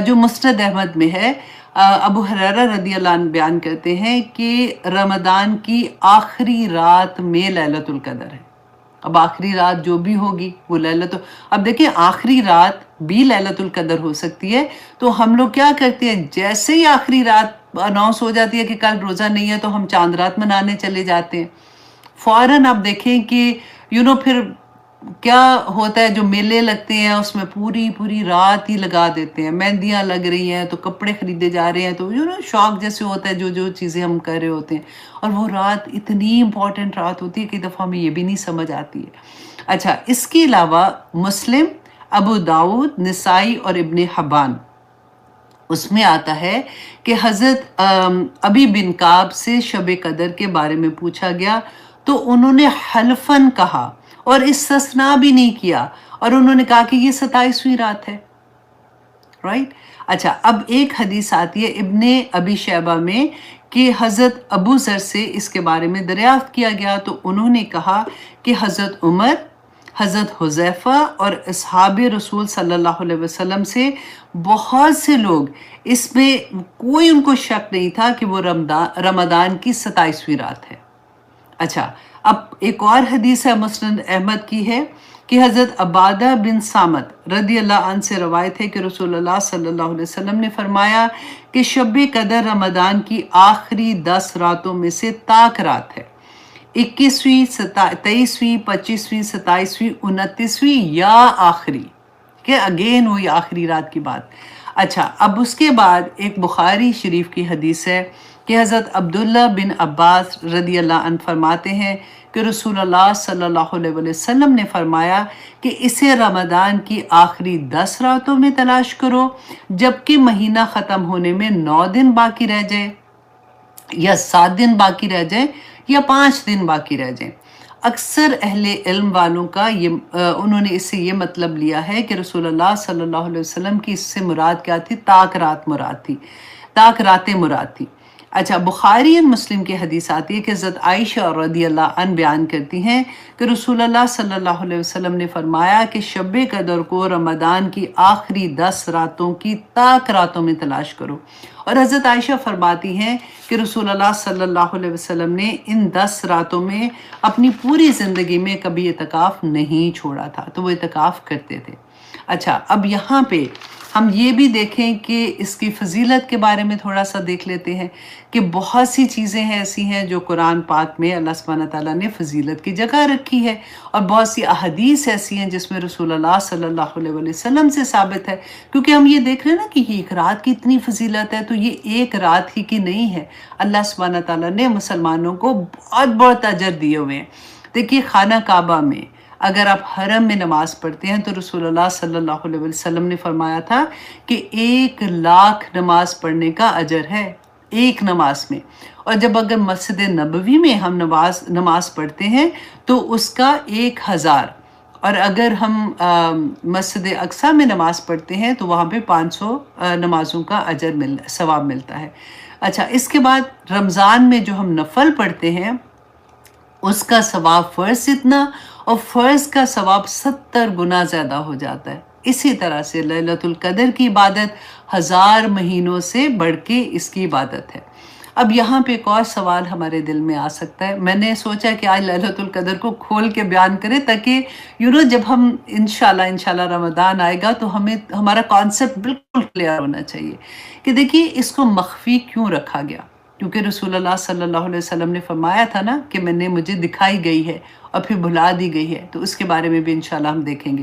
جو مسند احمد میں ہے، ابو ہریرہ رضی اللہ عنہ بیان کرتے ہیں کہ رمضان کی آخری رات میں لیلۃ القدر ہے. اب آخری رات جو بھی ہوگی وہ اب دیکھیں آخری رات بھی لیلۃ القدر ہو سکتی ہے. تو ہم لوگ کیا کرتے ہیں، جیسے ہی آخری رات اناؤنس ہو جاتی ہے کہ کل روزہ نہیں ہے تو ہم چاند رات منانے چلے جاتے ہیں. فوراً آپ دیکھیں کہ پھر کیا ہوتا ہے، جو میلے لگتے ہیں اس میں پوری رات ہی لگا دیتے ہیں، مہندیاں لگ رہی ہیں تو کپڑے خریدے جا رہے ہیں، تو شوق جیسے ہوتا ہے جو چیزیں ہم کر رہے ہوتے ہیں. اور وہ رات اتنی امپورٹنٹ رات ہوتی ہے کہ دفعہ ہمیں یہ بھی نہیں سمجھ آتی ہے. اچھا، اس کے علاوہ مسلم، ابو داؤد، نسائی اور ابن حبان اس میں آتا ہے کہ حضرت ابی بن کعب سے شب قدر کے بارے میں پوچھا گیا تو انہوں نے حلفاً کہا اور استثناء بھی نہیں کیا، اور انہوں نے کہا کہ یہ 27ویں رات ہے. رائٹ. اچھا، اب ایک حدیث آتی ہے ابن ابی شیبہ میں کہ حضرت ابو ذر سے اس کے بارے میں دریافت کیا گیا تو انہوں نے کہا کہ حضرت عمر، حضرت حذیفہ اور اصحاب رسول صلی اللہ علیہ وسلم سے بہت سے لوگ اس میں کوئی ان کو شک نہیں تھا کہ وہ رمضان کی 27ویں رات ہے. اچھا، اب ایک اور حدیث ہے مسند احمد کی ہے کہ حضرت عبادہ بن صامت رضی اللہ عنہ سے روایت ہے کہ رسول اللہ صلی اللہ علیہ وسلم نے فرمایا کہ شب قدر رمضان کی آخری 10 راتوں میں سے طاق رات ہے. 21ویں، 23ویں، 25ویں، 27ویں، 29ویں یا آخری، کہ اگین وہی آخری رات کی بات. اچھا، اب اس کے بعد ایک بخاری شریف کی حدیث ہے کہ حضرت عبداللہ بن عباس رضی اللہ عنہ فرماتے ہیں کہ رسول اللہ صلی اللہ علیہ وسلم نے فرمایا کہ اسے رمضان کی آخری 10 راتوں میں تلاش کرو جبکہ مہینہ ختم ہونے میں 9 دن باقی رہ جائے یا 7 دن باقی رہ جائے یا 5 دن باقی رہ جائیں. اکثر اہل علم والوں کا انہوں نے اس سے یہ مطلب لیا ہے کہ رسول اللہ صلی اللہ علیہ وسلم کی اس سے مراد کیا تھی، طاق راتیں مراد تھی. اچھا، بخاری اور مسلم کی حدیث آتی ہے کہ حضرت عائشہ رضی اللہ عنہ بیان کرتی ہیں کہ رسول اللہ صلی اللہ علیہ وسلم نے فرمایا کہ شب قدر کو رمضان کی آخری 10 راتوں کی طاق راتوں میں تلاش کرو. اور حضرت عائشہ فرماتی ہیں کہ رسول اللہ صلی اللہ علیہ وسلم نے ان 10 راتوں میں اپنی پوری زندگی میں کبھی اعتکاف نہیں چھوڑا تھا، تو وہ اعتکاف کرتے تھے. اچھا، اب یہاں پہ ہم یہ بھی دیکھیں کہ اس کی فضیلت کے بارے میں تھوڑا سا دیکھ لیتے ہیں کہ بہت سی چیزیں ایسی ہیں جو قرآن پاک میں اللہ سبحانہ تعالیٰ نے فضیلت کی جگہ رکھی ہے، اور بہت سی احادیث ایسی ہیں جس میں رسول اللہ صلی اللہ علیہ وسلم سے ثابت ہے. کیونکہ ہم یہ دیکھ رہے ہیں نا کہ یہ ایک رات کی اتنی فضیلت ہے، تو یہ ایک رات ہی کی نہیں ہے. اللہ سبحانہ تعالیٰ نے مسلمانوں کو بہت بہت اجر دیے ہوئے ہیں. دیکھیے، خانہ کعبہ میں اگر آپ حرم میں نماز پڑھتے ہیں تو رسول اللہ صلی اللہ علیہ وسلم نے فرمایا تھا کہ 1,00,000 نماز پڑھنے کا اجر ہے ایک نماز میں. اور جب اگر مسجد نبوی میں ہم نماز پڑھتے ہیں تو اس کا 1,000، اور اگر ہم مسجد اقصیٰ میں نماز پڑھتے ہیں تو وہاں پہ 500 نمازوں کا ثواب ملتا ہے. اچھا، اس کے بعد رمضان میں جو ہم نفل پڑھتے ہیں اس کا ثواب فرض سے اتنا، اور فرض کا ثواب 70 گنا زیادہ ہو جاتا ہے۔ اسی طرح سے لیلۃ القدر کی عبادت 1000 مہینوں سے بڑھ کے اس کی عبادت ہے۔ اب یہاں پہ ایک اور سوال ہمارے دل میں آ سکتا ہے، میں نے سوچا کہ آج لیلۃ القدر کو کھول کے بیان کریں تاکہ جب ہم انشاءاللہ رمضان آئے گا تو ہمیں ہمارا کانسیپٹ بالکل کلیئر ہونا چاہیے کہ دیکھیے اس کو مخفی کیوں رکھا گیا، کیونکہ رسول اللہ صلی اللہ علیہ وسلم نے فرمایا تھا نا کہ مجھے دکھائی گئی ہے اور پھر بھلا دی گئی ہے، تو اس کے بارے میں بھی انشاءاللہ ہم دیکھیں گے۔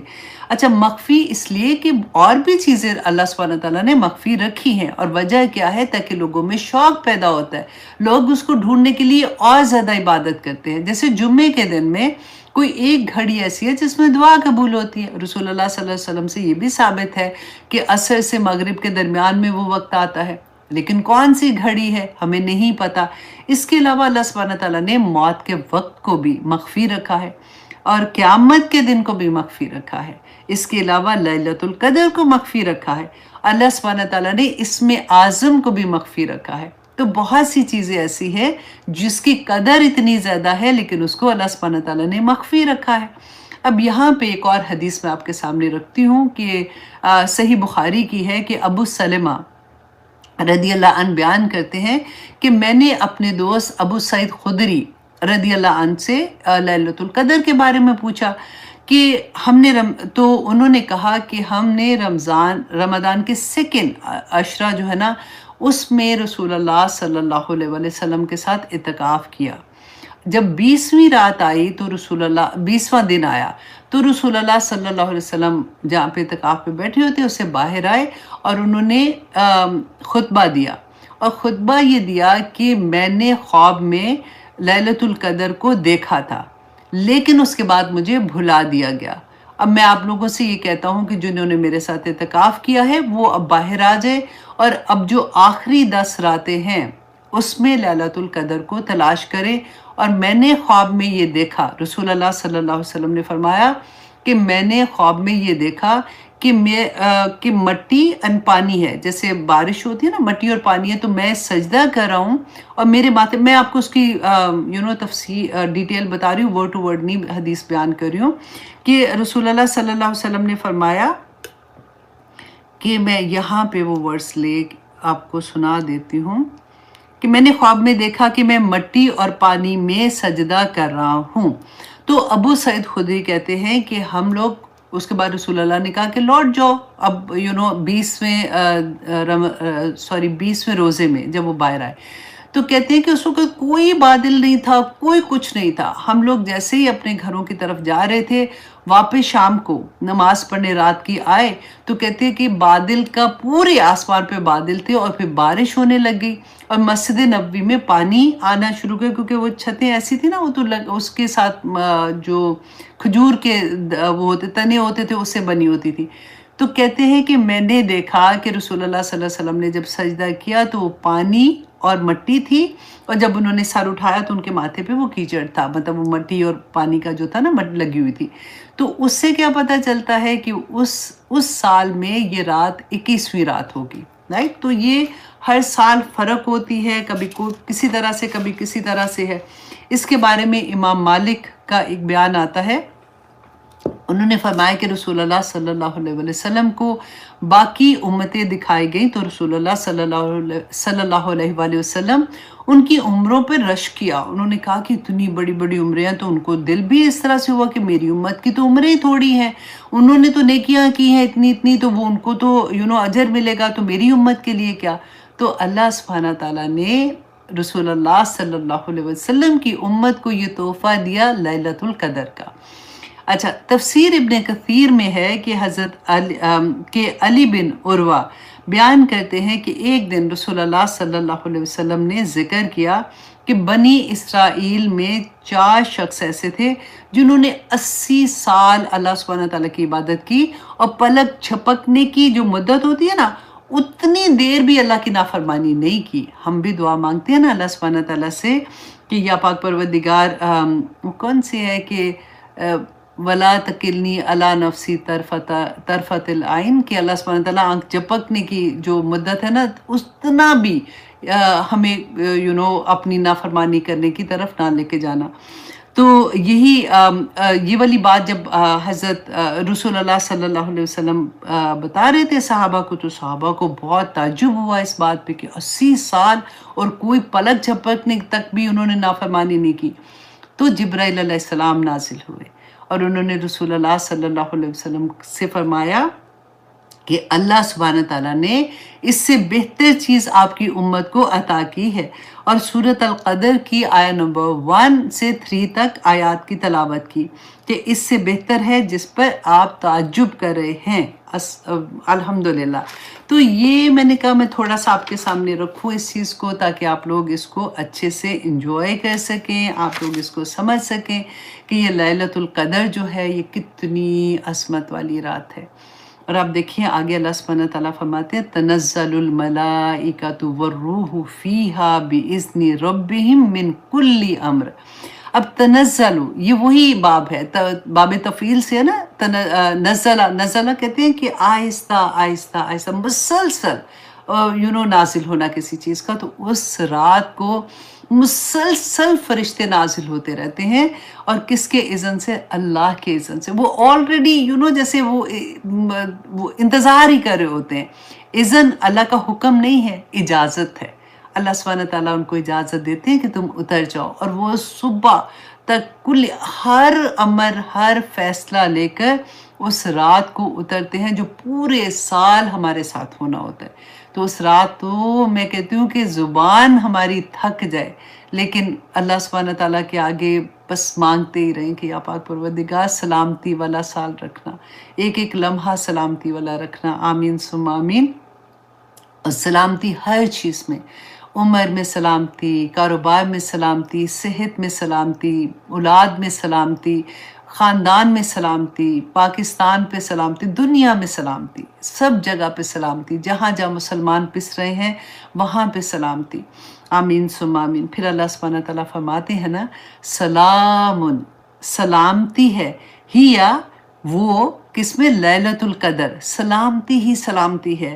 اچھا، مخفی اس لیے کہ اور بھی چیزیں اللہ سبحانہ تعالیٰ نے مخفی رکھی ہیں، اور وجہ کیا ہے؟ تاکہ لوگوں میں شوق پیدا ہوتا ہے، لوگ اس کو ڈھونڈنے کے لیے اور زیادہ عبادت کرتے ہیں۔ جیسے جمعے کے دن میں کوئی ایک گھڑی ایسی ہے جس میں دعا قبول ہوتی ہے، رسول اللہ صلی اللہ علیہ وسلم سے یہ بھی ثابت ہے کہ عصر سے مغرب کے درمیان میں وہ وقت آتا ہے، لیکن کون سی گھڑی ہے ہمیں نہیں پتا۔ اس کے علاوہ اللہ سبحانہ تعالیٰ نے موت کے وقت کو بھی مخفی رکھا ہے، اور قیامت کے دن کو بھی مخفی رکھا ہے۔ اس کے علاوہ لیلۃ القدر کو مخفی رکھا ہے، اللہ سبحانہ تعالیٰ نے اسم اعظم کو بھی مخفی رکھا ہے۔ تو بہت سی چیزیں ایسی ہیں جس کی قدر اتنی زیادہ ہے لیکن اس کو اللہ سبحانہ تعالیٰ نے مخفی رکھا ہے۔ اب یہاں پہ ایک اور حدیث میں آپ کے سامنے رکھتی ہوں کہ صحیح بخاری کی ہے کہ ابو سلمہ رضی اللہ عنہ بیان کرتے ہیں کہ میں نے اپنے دوست ابو سعید خدری رضی اللہ عنہ سے لیلۃ القدر کے بارے میں پوچھا کہ تو انہوں نے کہا کہ ہم نے رمضان کے سیکنڈ عشرہ جو ہے نا اس میں رسول اللہ صلی اللہ علیہ وسلم کے ساتھ اعتکاف کیا۔ جب 20ویں رات آئی تو 20واں دن آیا تو رسول اللہ صلی اللہ علیہ وسلم جہاں پہ اعتکاف پہ بیٹھے ہوتے اس سے باہر آئے اور انہوں نے خطبہ دیا، اور خطبہ یہ دیا کہ میں نے خواب میں لیلۃ القدر کو دیکھا تھا لیکن اس کے بعد مجھے بھلا دیا گیا۔ اب میں آپ لوگوں سے یہ کہتا ہوں کہ جنہوں نے میرے ساتھ اعتکاف کیا ہے وہ اب باہر آ جائے، اور اب جو آخری 10 راتیں ہیں اس میں لیلۃ القدر کو تلاش کریں۔ اور میں نے خواب میں یہ دیکھا، رسول اللہ صلی اللہ علیہ وسلم نے فرمایا کہ میں نے خواب میں یہ دیکھا کہ مٹی اور پانی ہے، جیسے بارش ہوتی ہے نا، مٹی اور پانی ہے، تو میں سجدہ کر رہا ہوں اور میرے ماتھے، میں آپ کو اس کی تفصیل ڈیٹیل بتا رہی ہوں، ورڈ ٹو ورڈ نہیں حدیث بیان کر رہی ہوں، کہ رسول اللہ صلی اللہ علیہ وسلم نے فرمایا کہ میں یہاں پہ وہ ورڈز لے آپ کو سنا دیتی ہوں کہ میں نے خواب میں دیکھا کہ میں مٹی اور پانی میں سجدہ کر رہا ہوں۔ تو ابو سعید خدری کہتے ہیں کہ ہم لوگ، اس کے بعد رسول اللہ نے کہا کہ لوٹ جاؤ اب 20ویں روزے میں جب وہ باہر آئے، تو کہتے ہیں کہ اس وقت کوئی بادل نہیں تھا، کوئی کچھ نہیں تھا، ہم لوگ جیسے ہی اپنے گھروں کی طرف جا رہے تھے، واپس شام کو نماز پڑھنے رات کی آئے تو کہتے ہیں کہ بادل کا پورے آسمان پہ بادل تھے، اور پھر بارش ہونے لگ گئی اور مسجد نبوی میں پانی آنا شروع کیا، کیونکہ وہ چھتیں ایسی تھی نا، وہ تو اس کے ساتھ جو کھجور کے وہ ہوتے تنے ہوتے تھے اس سے بنی ہوتی تھی۔ تو کہتے ہیں کہ میں نے دیکھا کہ رسول اللہ صلی اللہ علیہ وسلم نے جب سجدہ کیا تو وہ پانی اور مٹی تھی، اور جب انہوں نے سر اٹھایا تو ان کے ماتھے پہ وہ کیچڑ تھا، مطلب وہ مٹی اور پانی کا جو تھا نا لگی ہوئی تھی۔ تو اس سے کیا پتہ چلتا ہے کہ اس سال میں یہ رات 21ویں رات ہوگی، رائٹ؟ تو یہ ہر سال فرق ہوتی ہے، کبھی کسی طرح سے کبھی کسی طرح سے ہے۔ اس کے بارے میں امام مالک کا ایک بیان آتا ہے، انہوں نے فرمایا کہ رسول اللہ صلی اللہ علیہ وسلم کو باقی امتیں دکھائی گئیں تو رسول اللہ صلی اللہ علیہ وآلہ وسلم ان کی عمروں پہ رشک کیا۔ انہوں نے کہا کہ اتنی بڑی بڑی عمریں ہیں، تو ان کو دل بھی اس طرح سے ہوا کہ میری امت کی تو عمریں ہی تھوڑی ہیں، انہوں نے تو نیکیاں کی ہیں اتنی تو وہ ان کو تو اجر ملے گا، تو میری امت کے لیے کیا؟ تو اللہ سبحانہ تعالیٰ نے رسول اللہ صلی اللہ علیہ وسلم کی امت کو یہ تحفہ دیا لیلۃ القدر کا۔ اچھا، تفسیر ابن کثیر میں ہے کہ حضرت علی بن عروہ بیان کرتے ہیں کہ ایک دن رسول اللہ صلی اللہ علیہ وسلم نے ذکر کیا کہ بنی اسرائیل میں 4 شخص ایسے تھے جنہوں نے 80 سال اللہ سبحانہ تعالیٰ کی عبادت کی، اور پلک جھپکنے کی جو مدت ہوتی ہے نا، اتنی دیر بھی اللہ کی نافرمانی نہیں کی۔ ہم بھی دعا مانگتے ہیں نا اللہ سبحانہ تعالیٰ سے کہ یا پاک پروردگار، کون سی ہے کہ ولا تکلنی علی نفسی طرفت العین، کہ اللہ سبحانہ تعالیٰ آنکھ جھپکنے کی جو مدت ہے نا اتنا بھی ہمیں اپنی نافرمانی کرنے کی طرف نہ لے کے جانا۔ تو یہی یہ والی بات جب حضرت رسول اللہ صلی اللہ علیہ وسلم بتا رہے تھے صحابہ کو، تو صحابہ کو بہت تعجب ہوا اس بات پہ کہ 80 سال اور کوئی پلک جھپکنے تک بھی انہوں نے نافرمانی نہیں کی۔ تو جبرائیل علیہ السلام نازل ہوئے اور انہوں نے رسول اللہ صلی اللہ علیہ وسلم سے فرمایا کہ اللہ سبحانہ تعالیٰ نے اس سے بہتر چیز آپ کی امت کو عطا کی ہے، اور سورۃ القدر کی آیہ نمبر 1 سے 3 تک آیات کی تلاوت کی کہ اس سے بہتر ہے جس پر آپ تعجب کر رہے ہیں۔ الحمدللہ۔ تو یہ میں نے کہا میں تھوڑا سا آپ کے سامنے رکھوں اس چیز کو، تاکہ آپ لوگ اس کو اچھے سے انجوائے کر سکیں، آپ لوگ اس کو سمجھ سکیں کہ یہ لیلۃ القدر جو ہے یہ کتنی عظمت والی رات ہے۔ اور آپ دیکھیں آگے اللہ سبحانہ تعالیٰ فرماتے ہیں تنزل الملائکۃ والروح فیہا بإذن ربہم من کل امر۔ اب تنزل یہ وہی باب ہے، باب تفعیل سے ہے نا، نزلہ کہتے ہیں کہ آہستہ آہستہ آہستہ مسلسل نازل ہونا کسی چیز کا۔ تو اس رات کو مسلسل فرشتے نازل ہوتے رہتے ہیں، اور کس کے اذن سے؟ اللہ کے اذن سے۔ وہ آلریڈی جیسے وہ انتظار ہی کر رہے ہوتے ہیں۔ اذن اللہ کا حکم نہیں ہے، اجازت ہے۔ اللہ سبحانہ تعالیٰ ان کو اجازت دیتے ہیں کہ تم اتر جاؤ، اور وہ صبح تک ہر امر ہر فیصلہ لے کر اس رات کو اترتے ہیں جو پورے سال ہمارے ساتھ ہونا ہوتا ہے۔ تو اس رات تو میں کہتی ہوں کہ زبان ہماری تھک جائے، لیکن اللہ سبحانہ تعالیٰ کے آگے بس مانگتے ہی رہیں کہ یا پاک پروردگار سلامتی والا سال رکھنا، ایک ایک لمحہ سلامتی والا رکھنا، آمین ثم آمین۔ اور سلامتی ہر چیز میں، عمر میں سلامتی، کاروبار میں سلامتی، صحت میں سلامتی، اولاد میں سلامتی، خاندان میں سلامتی، پاکستان پہ سلامتی، دنیا میں سلامتی، سب جگہ پہ سلامتی، جہاں جہاں مسلمان پس رہے ہیں وہاں پہ سلامتی، آمین ثم آمین۔ پھر اللہ سبحانہ تعالیٰ فرماتے ہیں نا سلام، سلامتی ہے، ہیا وہ کس میں؟ لیلۃ القدر، سلامتی ہی سلامتی ہے،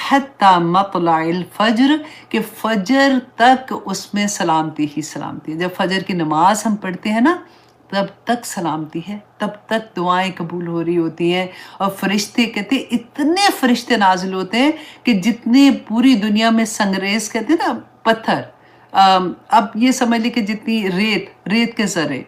حتی مطلع الفجر، کہ فجر تک اس میں سلامتی ہی سلامتی ہے۔ جب فجر کی نماز ہم پڑھتے ہیں نا تب تک سلامتی ہے، تب تک دعائیں قبول ہو رہی ہوتی ہیں، اور فرشتے کہتے ہیں اتنے فرشتے نازل ہوتے ہیں کہ جتنے پوری دنیا میں سنگریز کہتے ہیں نا پتھر، اب یہ سمجھ لیں کہ جتنی ریت کے ذرے،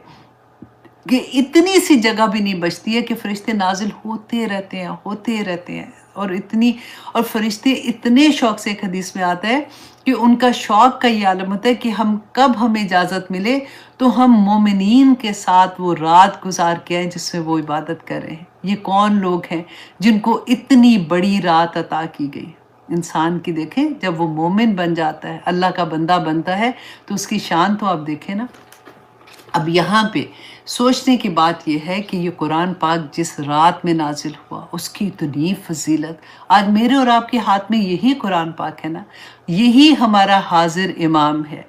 کہ اتنی سی جگہ بھی نہیں بچتی ہے کہ فرشتے نازل ہوتے رہتے ہیں، اور فرشتے اتنے شوق سے، ایک حدیث میں آتا ہے کہ ان کا شوق کا یہ عالم ہوتا ہے کہ کب ہمیں اجازت ملے تو ہم مومنین کے ساتھ وہ رات گزار کے آئیں جس میں وہ عبادت کر رہے ہیں۔ یہ کون لوگ ہیں جن کو اتنی بڑی رات عطا کی گئی؟ انسان کی دیکھیں جب وہ مومن بن جاتا ہے، اللہ کا بندہ بنتا ہے، تو اس کی شان تو آپ دیکھیں نا۔ اب یہاں پہ سوچنے کی بات یہ ہے کہ یہ قرآن پاک جس رات میں نازل ہوا اس کی اتنی فضیلت، آج میرے اور آپ کے ہاتھ میں یہی قرآن پاک ہے نا، یہی ہمارا حاضر امام ہے،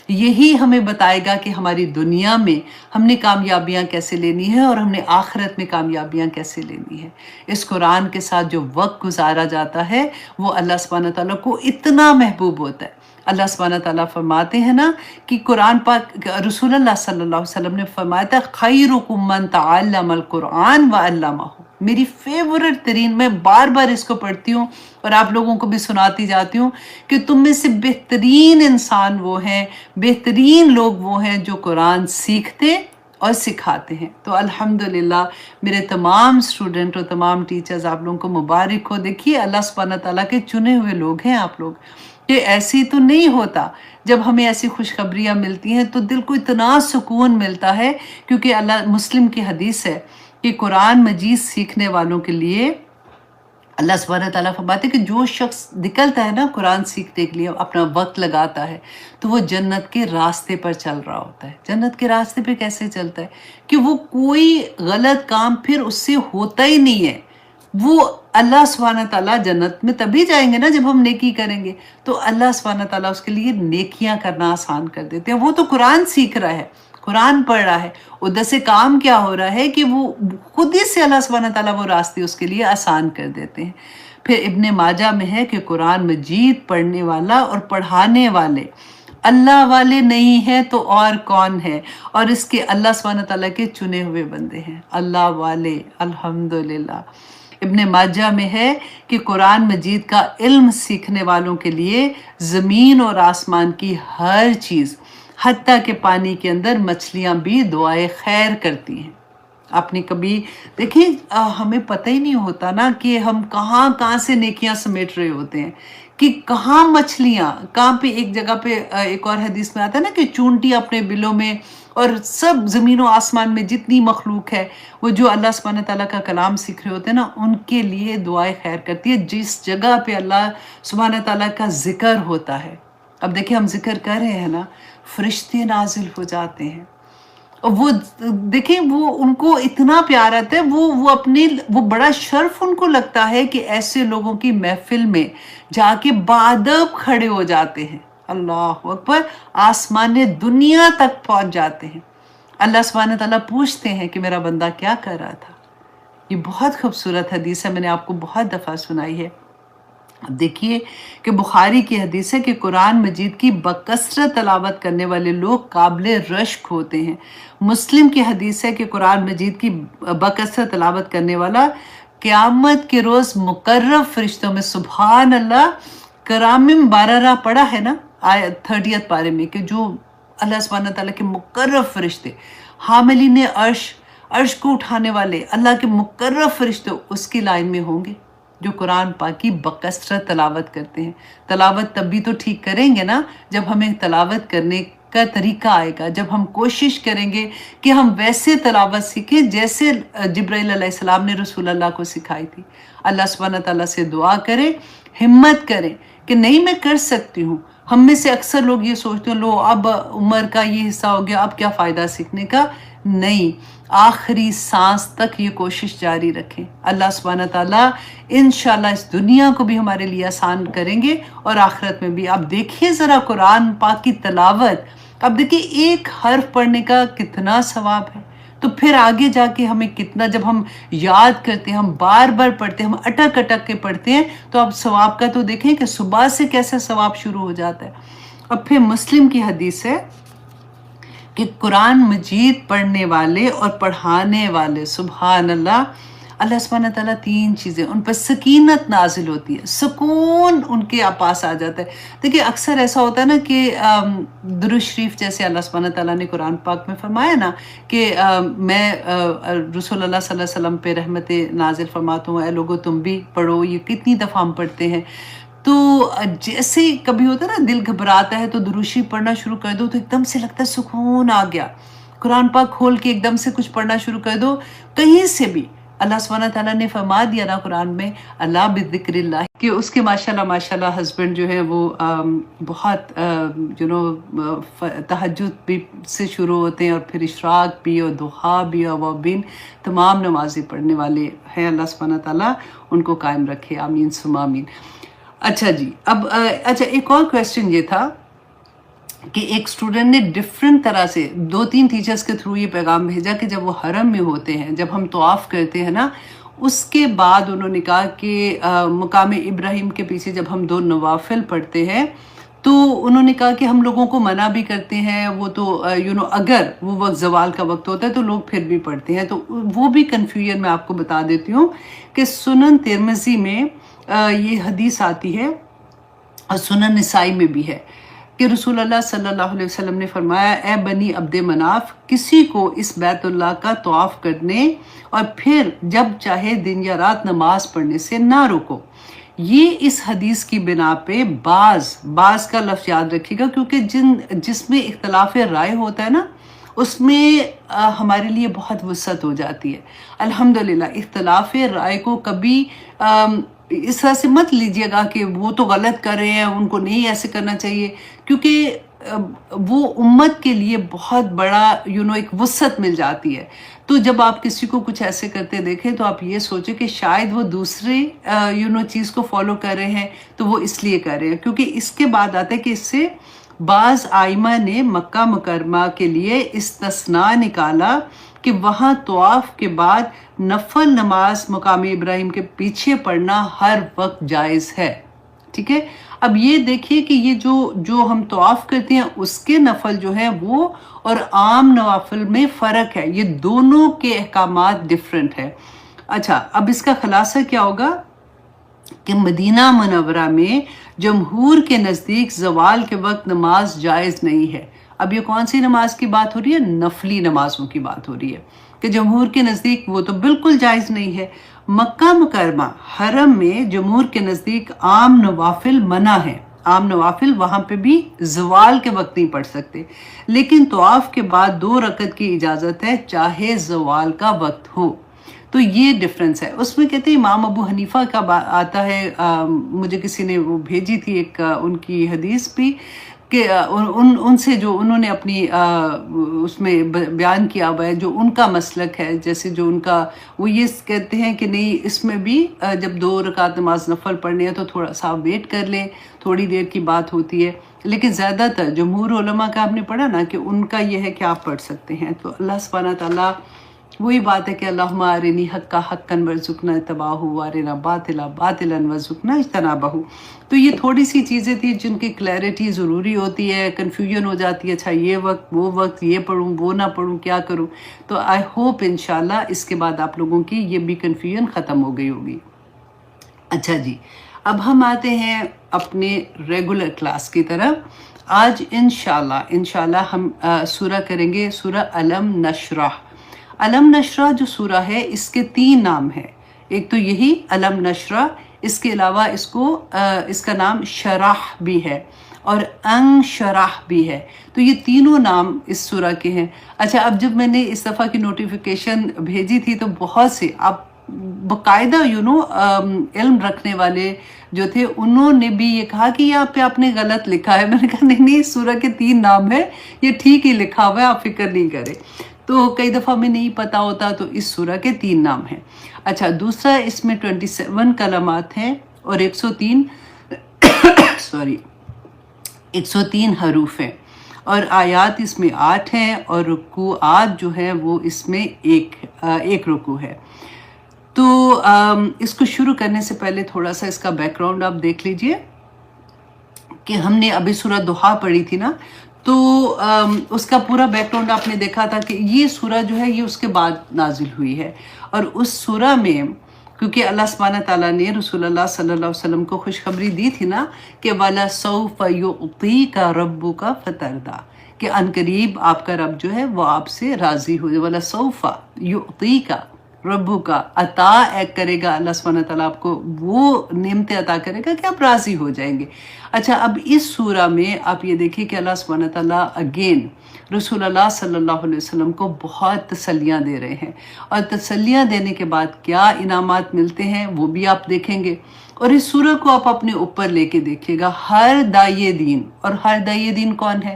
یہی ہمیں بتائے گا کہ ہماری دنیا میں ہم نے کامیابیاں کیسے لینی ہے اور ہم نے آخرت میں کامیابیاں کیسے لینی ہے۔ اس قرآن کے ساتھ جو وقت گزارا جاتا ہے وہ اللہ سبحانہ تعالیٰ کو اتنا محبوب ہوتا ہے۔ اللہ سبحانہ تعالیٰ فرماتے ہیں نا کہ قرآن پاک، رسول اللہ صلی اللہ علیہ وسلم نے فرمایا تھا خیرکم من تعلم القرآن وعلمہ، میری فیورٹ ترین، میں بار بار اس کو پڑھتی ہوں اور آپ لوگوں کو بھی سناتی جاتی ہوں کہ تم میں سے بہترین انسان وہ ہیں، بہترین لوگ وہ ہیں جو قرآن سیکھتے اور سکھاتے ہیں۔ تو الحمدللہ میرے تمام اسٹوڈنٹ اور تمام ٹیچرز، آپ لوگوں کو مبارک ہو۔ دیکھیے اللہ سبحانہ تعالیٰ کے چنے ہوئے لوگ ہیں آپ لوگ، کہ ایسی تو نہیں ہوتا، جب ہمیں ایسی خوشخبریاں ملتی ہیں تو دل کو اتنا سکون ملتا ہے، کیونکہ اللہ مسلم کی حدیث ہے کہ قرآن مجید سیکھنے والوں کے لیے اللہ سبحانہ تعالیٰ فرماتے ہیں کہ جو شخص نکلتا ہے نا قرآن سیکھنے کے لیے، اپنا وقت لگاتا ہے، تو وہ جنت کے راستے پر چل رہا ہوتا ہے۔ جنت کے راستے پہ کیسے چلتا ہے؟ کہ وہ کوئی غلط کام پھر اس سے ہوتا ہی نہیں ہے۔ وہ اللہ سبحانہ تعالیٰ جنت میں تبھی جائیں گے نا جب ہم نیکی کریں گے، تو اللہ سبحانہ تعالیٰ اس کے لیے نیکیاں کرنا آسان کر دیتے ہیں۔ وہ تو قرآن سیکھ رہا ہے، قرآن پڑھ رہا ہے، ادھر سے کام کیا ہو رہا ہے کہ وہ خود ہی سے اللہ سبحانہ تعالیٰ وہ راستے اس کے لیے آسان کر دیتے ہیں۔ پھر ابن ماجہ میں ہے کہ قرآن مجید پڑھنے والا اور پڑھانے والے اللہ والے نہیں ہیں تو اور کون ہے، اور اس کے اللہ سبحانہ تعالیٰ کے چنے ہوئے بندے ہیں اللہ والے، الحمدللہ۔ ابن ماجہ میں ہے کہ قرآن مجید کا علم سیکھنے والوں کے لیے زمین اور آسمان کی ہر چیز، حتیٰ کہ پانی کے اندر مچھلیاں بھی دعائے خیر کرتی ہیں۔ آپ نے کبھی دیکھیں ہمیں پتہ ہی نہیں ہوتا نا کہ ہم کہاں کہاں سے نیکیاں سمیٹ رہے ہوتے ہیں، کہ کہاں مچھلیاں کہاں پہ، ایک جگہ پہ ایک اور حدیث میں آتا ہے نا کہ چونٹی اپنے بلوں میں، اور سب زمین و آسمان میں جتنی مخلوق ہے وہ جو اللہ سبحانہ تعالیٰ کا کلام سیکھ رہے ہوتے ہیں نا ان کے لیے دعائے خیر کرتی ہے، جس جگہ پہ اللہ سبحانہ تعالیٰ کا ذکر ہوتا ہے۔ اب دیکھیں ہم ذکر کر رہے ہیں نا، فرشتے نازل ہو جاتے ہیں، اور وہ دیکھیں وہ ان کو اتنا پیار آتا ہے، وہ بڑا شرف ان کو لگتا ہے کہ ایسے لوگوں کی محفل میں جا کے بادب کھڑے ہو جاتے ہیں، اللہ اکبر، آسمان دنیا تک پہنچ جاتے ہیں۔ اللہ سبحانہ تعالیٰ پوچھتے ہیں کہ میرا بندہ کیا کر رہا تھا۔ یہ بہت خوبصورت حدیث ہے، میں نے آپ کو بہت دفعہ سنائی ہے۔ اب دیکھیے کہ بخاری کی حدیث ہے کہ قرآن مجید کی بکثرت تلاوت کرنے والے لوگ قابل رشک ہوتے ہیں۔ مسلم کی حدیث ہے کہ قرآن مجید کی بکثرت تلاوت کرنے والا قیامت کے روز مقرب فرشتوں میں، سبحان اللہ، کرامم باررہ پڑھا ہے نا آیت 30 پارے میں، کہ جو اللہ سبحانہ تعالیٰ کے مقرب فرشتے، حاملین عرش کو اٹھانے والے اللہ کے مقرب فرشتے اس کی لائن میں ہوں گے جو قرآن پاک کی بکثرت تلاوت کرتے ہیں۔ تلاوت تب بھی تو ٹھیک کریں گے نا جب ہمیں تلاوت کرنے کا طریقہ آئے گا، جب ہم کوشش کریں گے کہ ہم ویسے تلاوت سیکھیں جیسے جبرائیل علیہ السلام نے رسول اللہ کو سکھائی تھی۔ اللہ سبحانہ تعالیٰ سے دعا کریں، ہمت کریں کہ نہیں میں کر سکتی ہوں۔ ہم میں سے اکثر لوگ یہ سوچتے ہیں لو اب عمر کا یہ حصہ ہو گیا، اب کیا فائدہ سیکھنے کا۔ نہیں، آخری سانس تک یہ کوشش جاری رکھیں، اللہ سبحانہ تعالیٰ انشاءاللہ اس دنیا کو بھی ہمارے لیے آسان کریں گے اور آخرت میں بھی۔ اب دیکھیے ذرا قرآن پاک کی تلاوت، اب دیکھیے ایک حرف پڑھنے کا کتنا ثواب ہے، تو پھر آگے جا کے ہمیں کتنا، جب ہم یاد کرتے ہیں، ہم بار بار پڑھتے ہیں، ہم اٹک اٹک کے پڑھتے ہیں، تو اب ثواب کا تو دیکھیں کہ صبح سے کیسے ثواب شروع ہو جاتا ہے۔ اور پھر مسلم کی حدیث ہے کہ قرآن مجید پڑھنے والے اور پڑھانے والے، سبحان اللہ، اللہ سبحانہ تعالیٰ 3 چیزیں، ان پر سکینت نازل ہوتی ہے، سکون ان کے پاس آ جاتا ہے۔ دیکھیں اکثر ایسا ہوتا ہے نا کہ درود شریف جیسے اللہ سبحانہ تعالیٰ نے قرآن پاک میں فرمایا نا کہ میں رسول اللہ صلی اللہ علیہ وسلم پہ رحمت نازل فرماتا ہوں، اے لوگو تم بھی پڑھو، یہ کتنی دفعہ ہم پڑھتے ہیں۔ تو جیسے کبھی ہوتا ہے نا دل گھبراتا ہے تو درود شریف پڑھنا شروع کر دو تو ایک دم سے لگتا ہے سکون آ گیا، قرآن پاک کھول کے ایک دم سے کچھ پڑھنا شروع کر دو کہیں سے بھی۔ اللہ سبحانہ تعالیٰ نے فرما دیا نا قرآن میں، اللہ بذکر اللہ، کہ اس کے ماشاءاللہ ہسبینڈ جو ہے وہ بہت تہجد بھی سے شروع ہوتے ہیں، اور پھر اشراق بھی اور دحا بھی اور وابین، تمام نمازیں پڑھنے والے ہیں۔ اللہ سبحانہ تعالیٰ ان کو قائم رکھے، آمین ثم آمین۔ اچھا جی، اب ایک اور کویسچن یہ تھا کہ ایک اسٹوڈنٹ نے ڈفرینٹ طرح سے 2-3 ٹیچرز کے تھرو یہ پیغام بھیجا کہ جب وہ حرم میں ہوتے ہیں، جب ہم طواف کرتے ہیں نا، اس کے بعد انہوں نے کہا کہ مقام ابراہیم کے پیچھے جب ہم 2 نوافل پڑھتے ہیں تو انہوں نے کہا کہ ہم لوگوں کو منع بھی کرتے ہیں، وہ تو اگر وہ وقت زوال کا وقت ہوتا ہے تو لوگ پھر بھی پڑھتے ہیں، تو وہ بھی کنفیوژن میں آپ کو بتا دیتی ہوں کہ سنن ترمذی میں یہ حدیث آتی ہے اور سنن نسائی میں بھی ہے کہ رسول اللہ صلی اللہ علیہ وسلم نے فرمایا، اے بنی عبد مناف، کسی کو اس بیت اللہ کا طواف کرنے اور پھر جب چاہے دن یا رات نماز پڑھنے سے نہ روکو۔ یہ اس حدیث کی بنا پہ بعض کا لفظ یاد رکھیے گا، کیونکہ جس میں اختلاف رائے ہوتا ہے نا اس میں ہمارے لیے بہت وسعت ہو جاتی ہے۔ الحمدللہ اختلاف رائے کو کبھی اس طرح سے مت لیجیے گا کہ وہ تو غلط کر رہے ہیں، ان کو نہیں ایسے کرنا چاہیے، کیونکہ وہ امت کے لیے بہت بڑا ایک وسعت مل جاتی ہے۔ تو جب آپ کسی کو کچھ ایسے کرتے دیکھیں تو آپ یہ سوچیں کہ شاید وہ دوسرے چیز کو فالو کر رہے ہیں، تو وہ اس لیے کر رہے ہیں، کیونکہ اس کے بعد آتا ہے کہ اس سے بعض آئمہ نے مکہ مکرمہ کے لیے استثناء نکالا کہ وہاں طواف کے بعد نفل نماز مقام ابراہیم کے پیچھے پڑھنا ہر وقت جائز ہے، ٹھیک ہے۔ اب یہ دیکھیے کہ یہ جو ہم طواف کرتے ہیں اس کے نفل جو ہیں وہ اور عام نوافل میں فرق ہے، یہ دونوں کے احکامات ڈیفرنٹ ہے۔ اچھا، اب اس کا خلاصہ کیا ہوگا کہ مدینہ منورہ میں جمہور کے نزدیک زوال کے وقت نماز جائز نہیں ہے۔ اب یہ کون سی نماز کی بات ہو رہی ہے؟ نفلی نمازوں کی بات ہو رہی ہے کہ جمہور کے نزدیک وہ تو بالکل جائز نہیں ہے۔ مکہ مکرمہ حرم میں جمہور کے نزدیک عام نوافل منع ہے، عام نوافل وہاں پہ بھی زوال کے وقت نہیں پڑھ سکتے، لیکن طواف کے بعد 2 رکعت کی اجازت ہے چاہے زوال کا وقت ہو۔ تو یہ ڈفرنس ہے۔ اس میں کہتے ہیں امام ابو حنیفہ کا آتا ہے، مجھے کسی نے وہ بھیجی تھی ایک ان کی حدیث بھی کہ ان سے جو انہوں نے اپنی اس میں بیان کیا ہوا ہے جو ان کا مسلک ہے، جیسے جو ان کا وہ یہ کہتے ہیں کہ نہیں، اس میں بھی جب 2 رکعت نماز نفل پڑھنے ہیں تو تھوڑا سا ویٹ کر لیں، تھوڑی دیر کی بات ہوتی ہے، لیکن زیادہ تر جمہور علماء کا آپ نے پڑھا نا کہ ان کا یہ ہے کہ آپ پڑھ سکتے ہیں۔ تو اللہ سبحانہ تعالیٰ وہی بات ہے کہ اللہم ارنی حقا حقا وارزقنا اتباعہ وارنا باطلا باطلا وارزقنا اجتنابہ۔ تو یہ تھوڑی سی چیزیں تھیں جن کی کلیئرٹی ضروری ہوتی ہے، کنفیوژن ہو جاتی ہے، اچھا یہ وقت وہ وقت، یہ پڑھوں وہ نہ پڑھوں، کیا کروں۔ تو آئی ہوپ انشاءاللہ اس کے بعد آپ لوگوں کی یہ بھی کنفیوژن ختم ہو گئی ہوگی۔ اچھا جی، اب ہم آتے ہیں اپنے ریگولر کلاس کی طرف۔ آج انشاءاللہ ہم سورہ کریں گے، سورہ علم نشرح۔ علم نشرح جو سورہ ہے اس کے 3 نام ہیں، ایک تو یہی علم نشرح، اس کے علاوہ اس کا نام شرح بھی ہے اور انشرح بھی ہے، تو یہ تینوں نام اس سورہ کے ہیں۔ اچھا، اب جب میں نے اس دفعہ کی نوٹیفیکیشن بھیجی تھی تو بہت سے آپ باقاعدہ علم رکھنے والے جو تھے انہوں نے بھی یہ کہا کہ یہاں پہ آپ نے غلط لکھا ہے۔ میں نے کہا نہیں، اس سورہ کے 3 نام ہیں، یہ ٹھیک ہی لکھا ہوا ہے، آپ فکر نہیں کریں۔ تو کئی دفعہ میں نہیں پتا ہوتا، تو اس سورہ کے 3 نام ہیں۔ اچھا، دوسرا اس میں 27 کلمات ہیں اور 103 حروف ہیں، اور آیات اس میں 8 ہیں، اور رکوعات جو ہیں وہ اس میں ایک رکوع ہے۔ تو اس کو شروع کرنے سے پہلے تھوڑا سا اس کا بیک گراؤنڈ آپ دیکھ لیجئے کہ ہم نے ابھی سورہ دوحہ پڑھی تھی نا، تو اس کا پورا بیک گراؤنڈ آپ نے دیکھا تھا کہ یہ سورہ جو ہے یہ اس کے بعد نازل ہوئی ہے، اور اس سورہ میں کیونکہ اللہ سبحانہ تعالیٰ نے رسول اللہ صلی اللہ علیہ وسلم کو خوشخبری دی تھی نا کہ وَلَسَوْفَ يُعْطِيكَ رَبُّكَ فَتَرْضَىٰ، کہ عنقریب آپ کا رب جو ہے وہ آپ سے راضی ہو جائے۔ وَلَسَوْفَ يُعْطِيكَ رَبُّكَ، عطا کرے گا اللہ سبحانہ تعالیٰ آپ کو، وہ نعمتیں عطا کرے گا کہ آپ راضی ہو جائیں گے۔ اچھا، اب اس سورہ میں آپ یہ دیکھیں کہ اللہ سبحانہ تعالیٰ اگین رسول اللہ صلی اللہ علیہ وسلم کو بہت تسلیاں دے رہے ہیں، اور تسلیاں دینے کے بعد کیا انعامات ملتے ہیں وہ بھی آپ دیکھیں گے۔ اور اس سورہ کو آپ اپنے اوپر لے کے دیکھیے گا، ہر داعی دین، اور ہر داعی دین کون ہے؟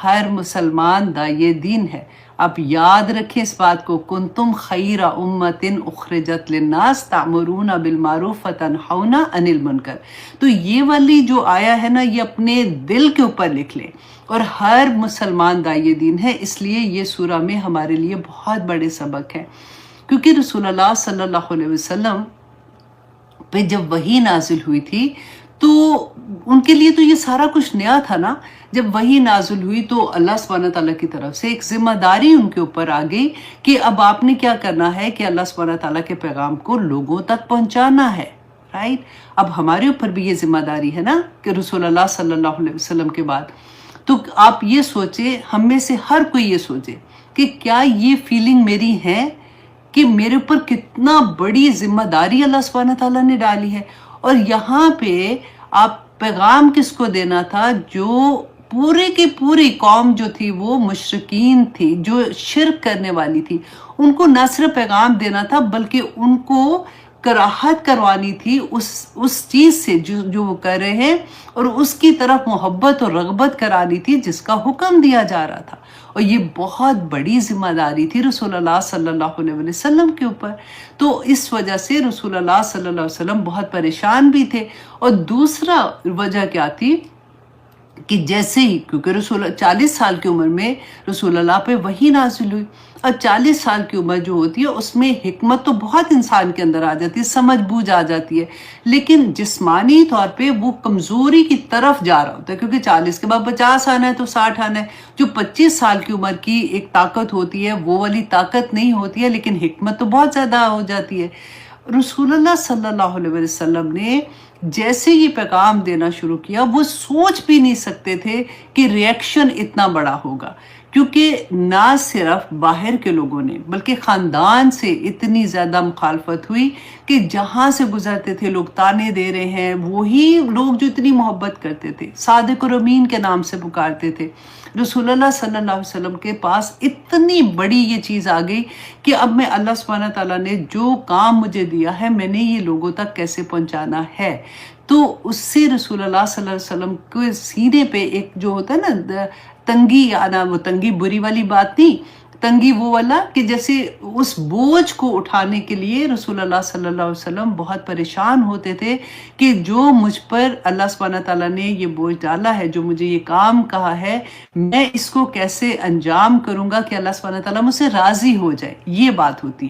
ہر مسلمان داعی دین ہے۔ آپ یاد رکھیں اس بات کو، کنتم خیر امت اخرجت للناس تعمرون بالمعروف وتنہون عن المنکر۔ تو یہ والی جو آیا ہے نا، یہ اپنے دل کے اوپر لکھ لیں، اور ہر مسلمان داعی دین ہے، اس لیے یہ سورہ میں ہمارے لیے بہت بڑے سبق ہے، کیونکہ رسول اللہ صلی اللہ علیہ وسلم پہ جب وحی نازل ہوئی تھی تو ان کے لیے تو یہ سارا کچھ نیا تھا نا۔ جب وحی نازل ہوئی تو اللہ سبحانہ تعالیٰ کی طرف سے ایک ذمہ داری ان کے اوپر آ گئی کہ اب آپ نے کیا کرنا ہے کہ اللہ سبحانہ تعالیٰ کے پیغام کو لوگوں تک پہنچانا ہے، رائٹ؟ اب ہمارے اوپر بھی یہ ذمہ داری ہے نا کہ رسول اللہ صلی اللہ علیہ وسلم کے بعد تو آپ یہ سوچیں، ہم میں سے ہر کوئی یہ سوچے کہ کیا یہ فیلنگ میری ہے کہ میرے اوپر کتنا بڑی ذمہ داری اللہ سبحانہ تعالیٰ نے ڈالی ہے، اور یہاں پہ آپ پیغام کس کو دینا تھا؟ جو پورے کی پوری قوم جو تھی وہ مشرکین تھی، جو شرک کرنے والی تھی، ان کو نہ صرف پیغام دینا تھا بلکہ ان کو کراہت کروانی تھی اس چیز سے جو وہ کر رہے ہیں، اور اس کی طرف محبت اور رغبت کرانی تھی جس کا حکم دیا جا رہا تھا، اور یہ بہت بڑی ذمہ داری تھی رسول اللہ صلی اللہ علیہ وسلم کے اوپر۔ تو اس وجہ سے رسول اللہ صلی اللہ علیہ وسلم بہت پریشان بھی تھے، اور دوسرا وجہ کیا تھی کہ جیسے ہی، کیونکہ رسول 40 سال کی عمر میں رسول اللہ پہ وحی نازل ہوئی، اور 40 سال کی عمر جو ہوتی ہے اس میں حکمت تو بہت انسان کے اندر آ جاتی ہے، سمجھ بوجھ آ جاتی ہے، لیکن جسمانی طور پہ وہ کمزوری کی طرف جا رہا ہوتا ہے، کیونکہ 40 کے بعد 50 آنا ہے تو 60 آنا ہے۔ جو 25 سال کی عمر کی ایک طاقت ہوتی ہے وہ والی طاقت نہیں ہوتی ہے، لیکن حکمت تو بہت زیادہ ہو جاتی ہے۔ رسول اللہ صلی اللہ علیہ وسلم نے جیسے یہ پیغام دینا شروع کیا، وہ سوچ بھی نہیں سکتے تھے کہ ریئیکشن اتنا بڑا ہوگا، کیونکہ نہ صرف باہر کے لوگوں نے بلکہ خاندان سے اتنی زیادہ مخالفت ہوئی کہ جہاں سے گزرتے تھے لوگ تانے دے رہے ہیں، وہی لوگ جو اتنی محبت کرتے تھے، صادق اور امین کے نام سے پکارتے تھے، رسول اللہ صلی اللہ علیہ وسلم کے پاس اتنی بڑی یہ چیز آ گئی کہ اب میں، اللہ سبحانہ تعالیٰ نے جو کام مجھے دیا ہے میں نے یہ لوگوں تک کیسے پہنچانا ہے۔ تو اس سے رسول اللہ صلی اللہ علیہ وسلم کے سینے پہ ایک جو ہوتا ہے نا تنگی آنا، وہ تنگی بری والی بات نہیں، تنگی وہ والا کہ جیسے اس بوجھ کو اٹھانے کے لیے رسول اللہ صلی اللہ علیہ وسلم بہت پریشان ہوتے تھے کہ جو مجھ پر اللہ سبحانہ تعالیٰ نے یہ بوجھ ڈالا ہے، جو مجھے یہ کام کہا ہے، میں اس کو کیسے انجام کروں گا کہ اللہ سبحانہ تعالیٰ مجھ سے راضی ہو جائے، یہ بات ہوتی ہے۔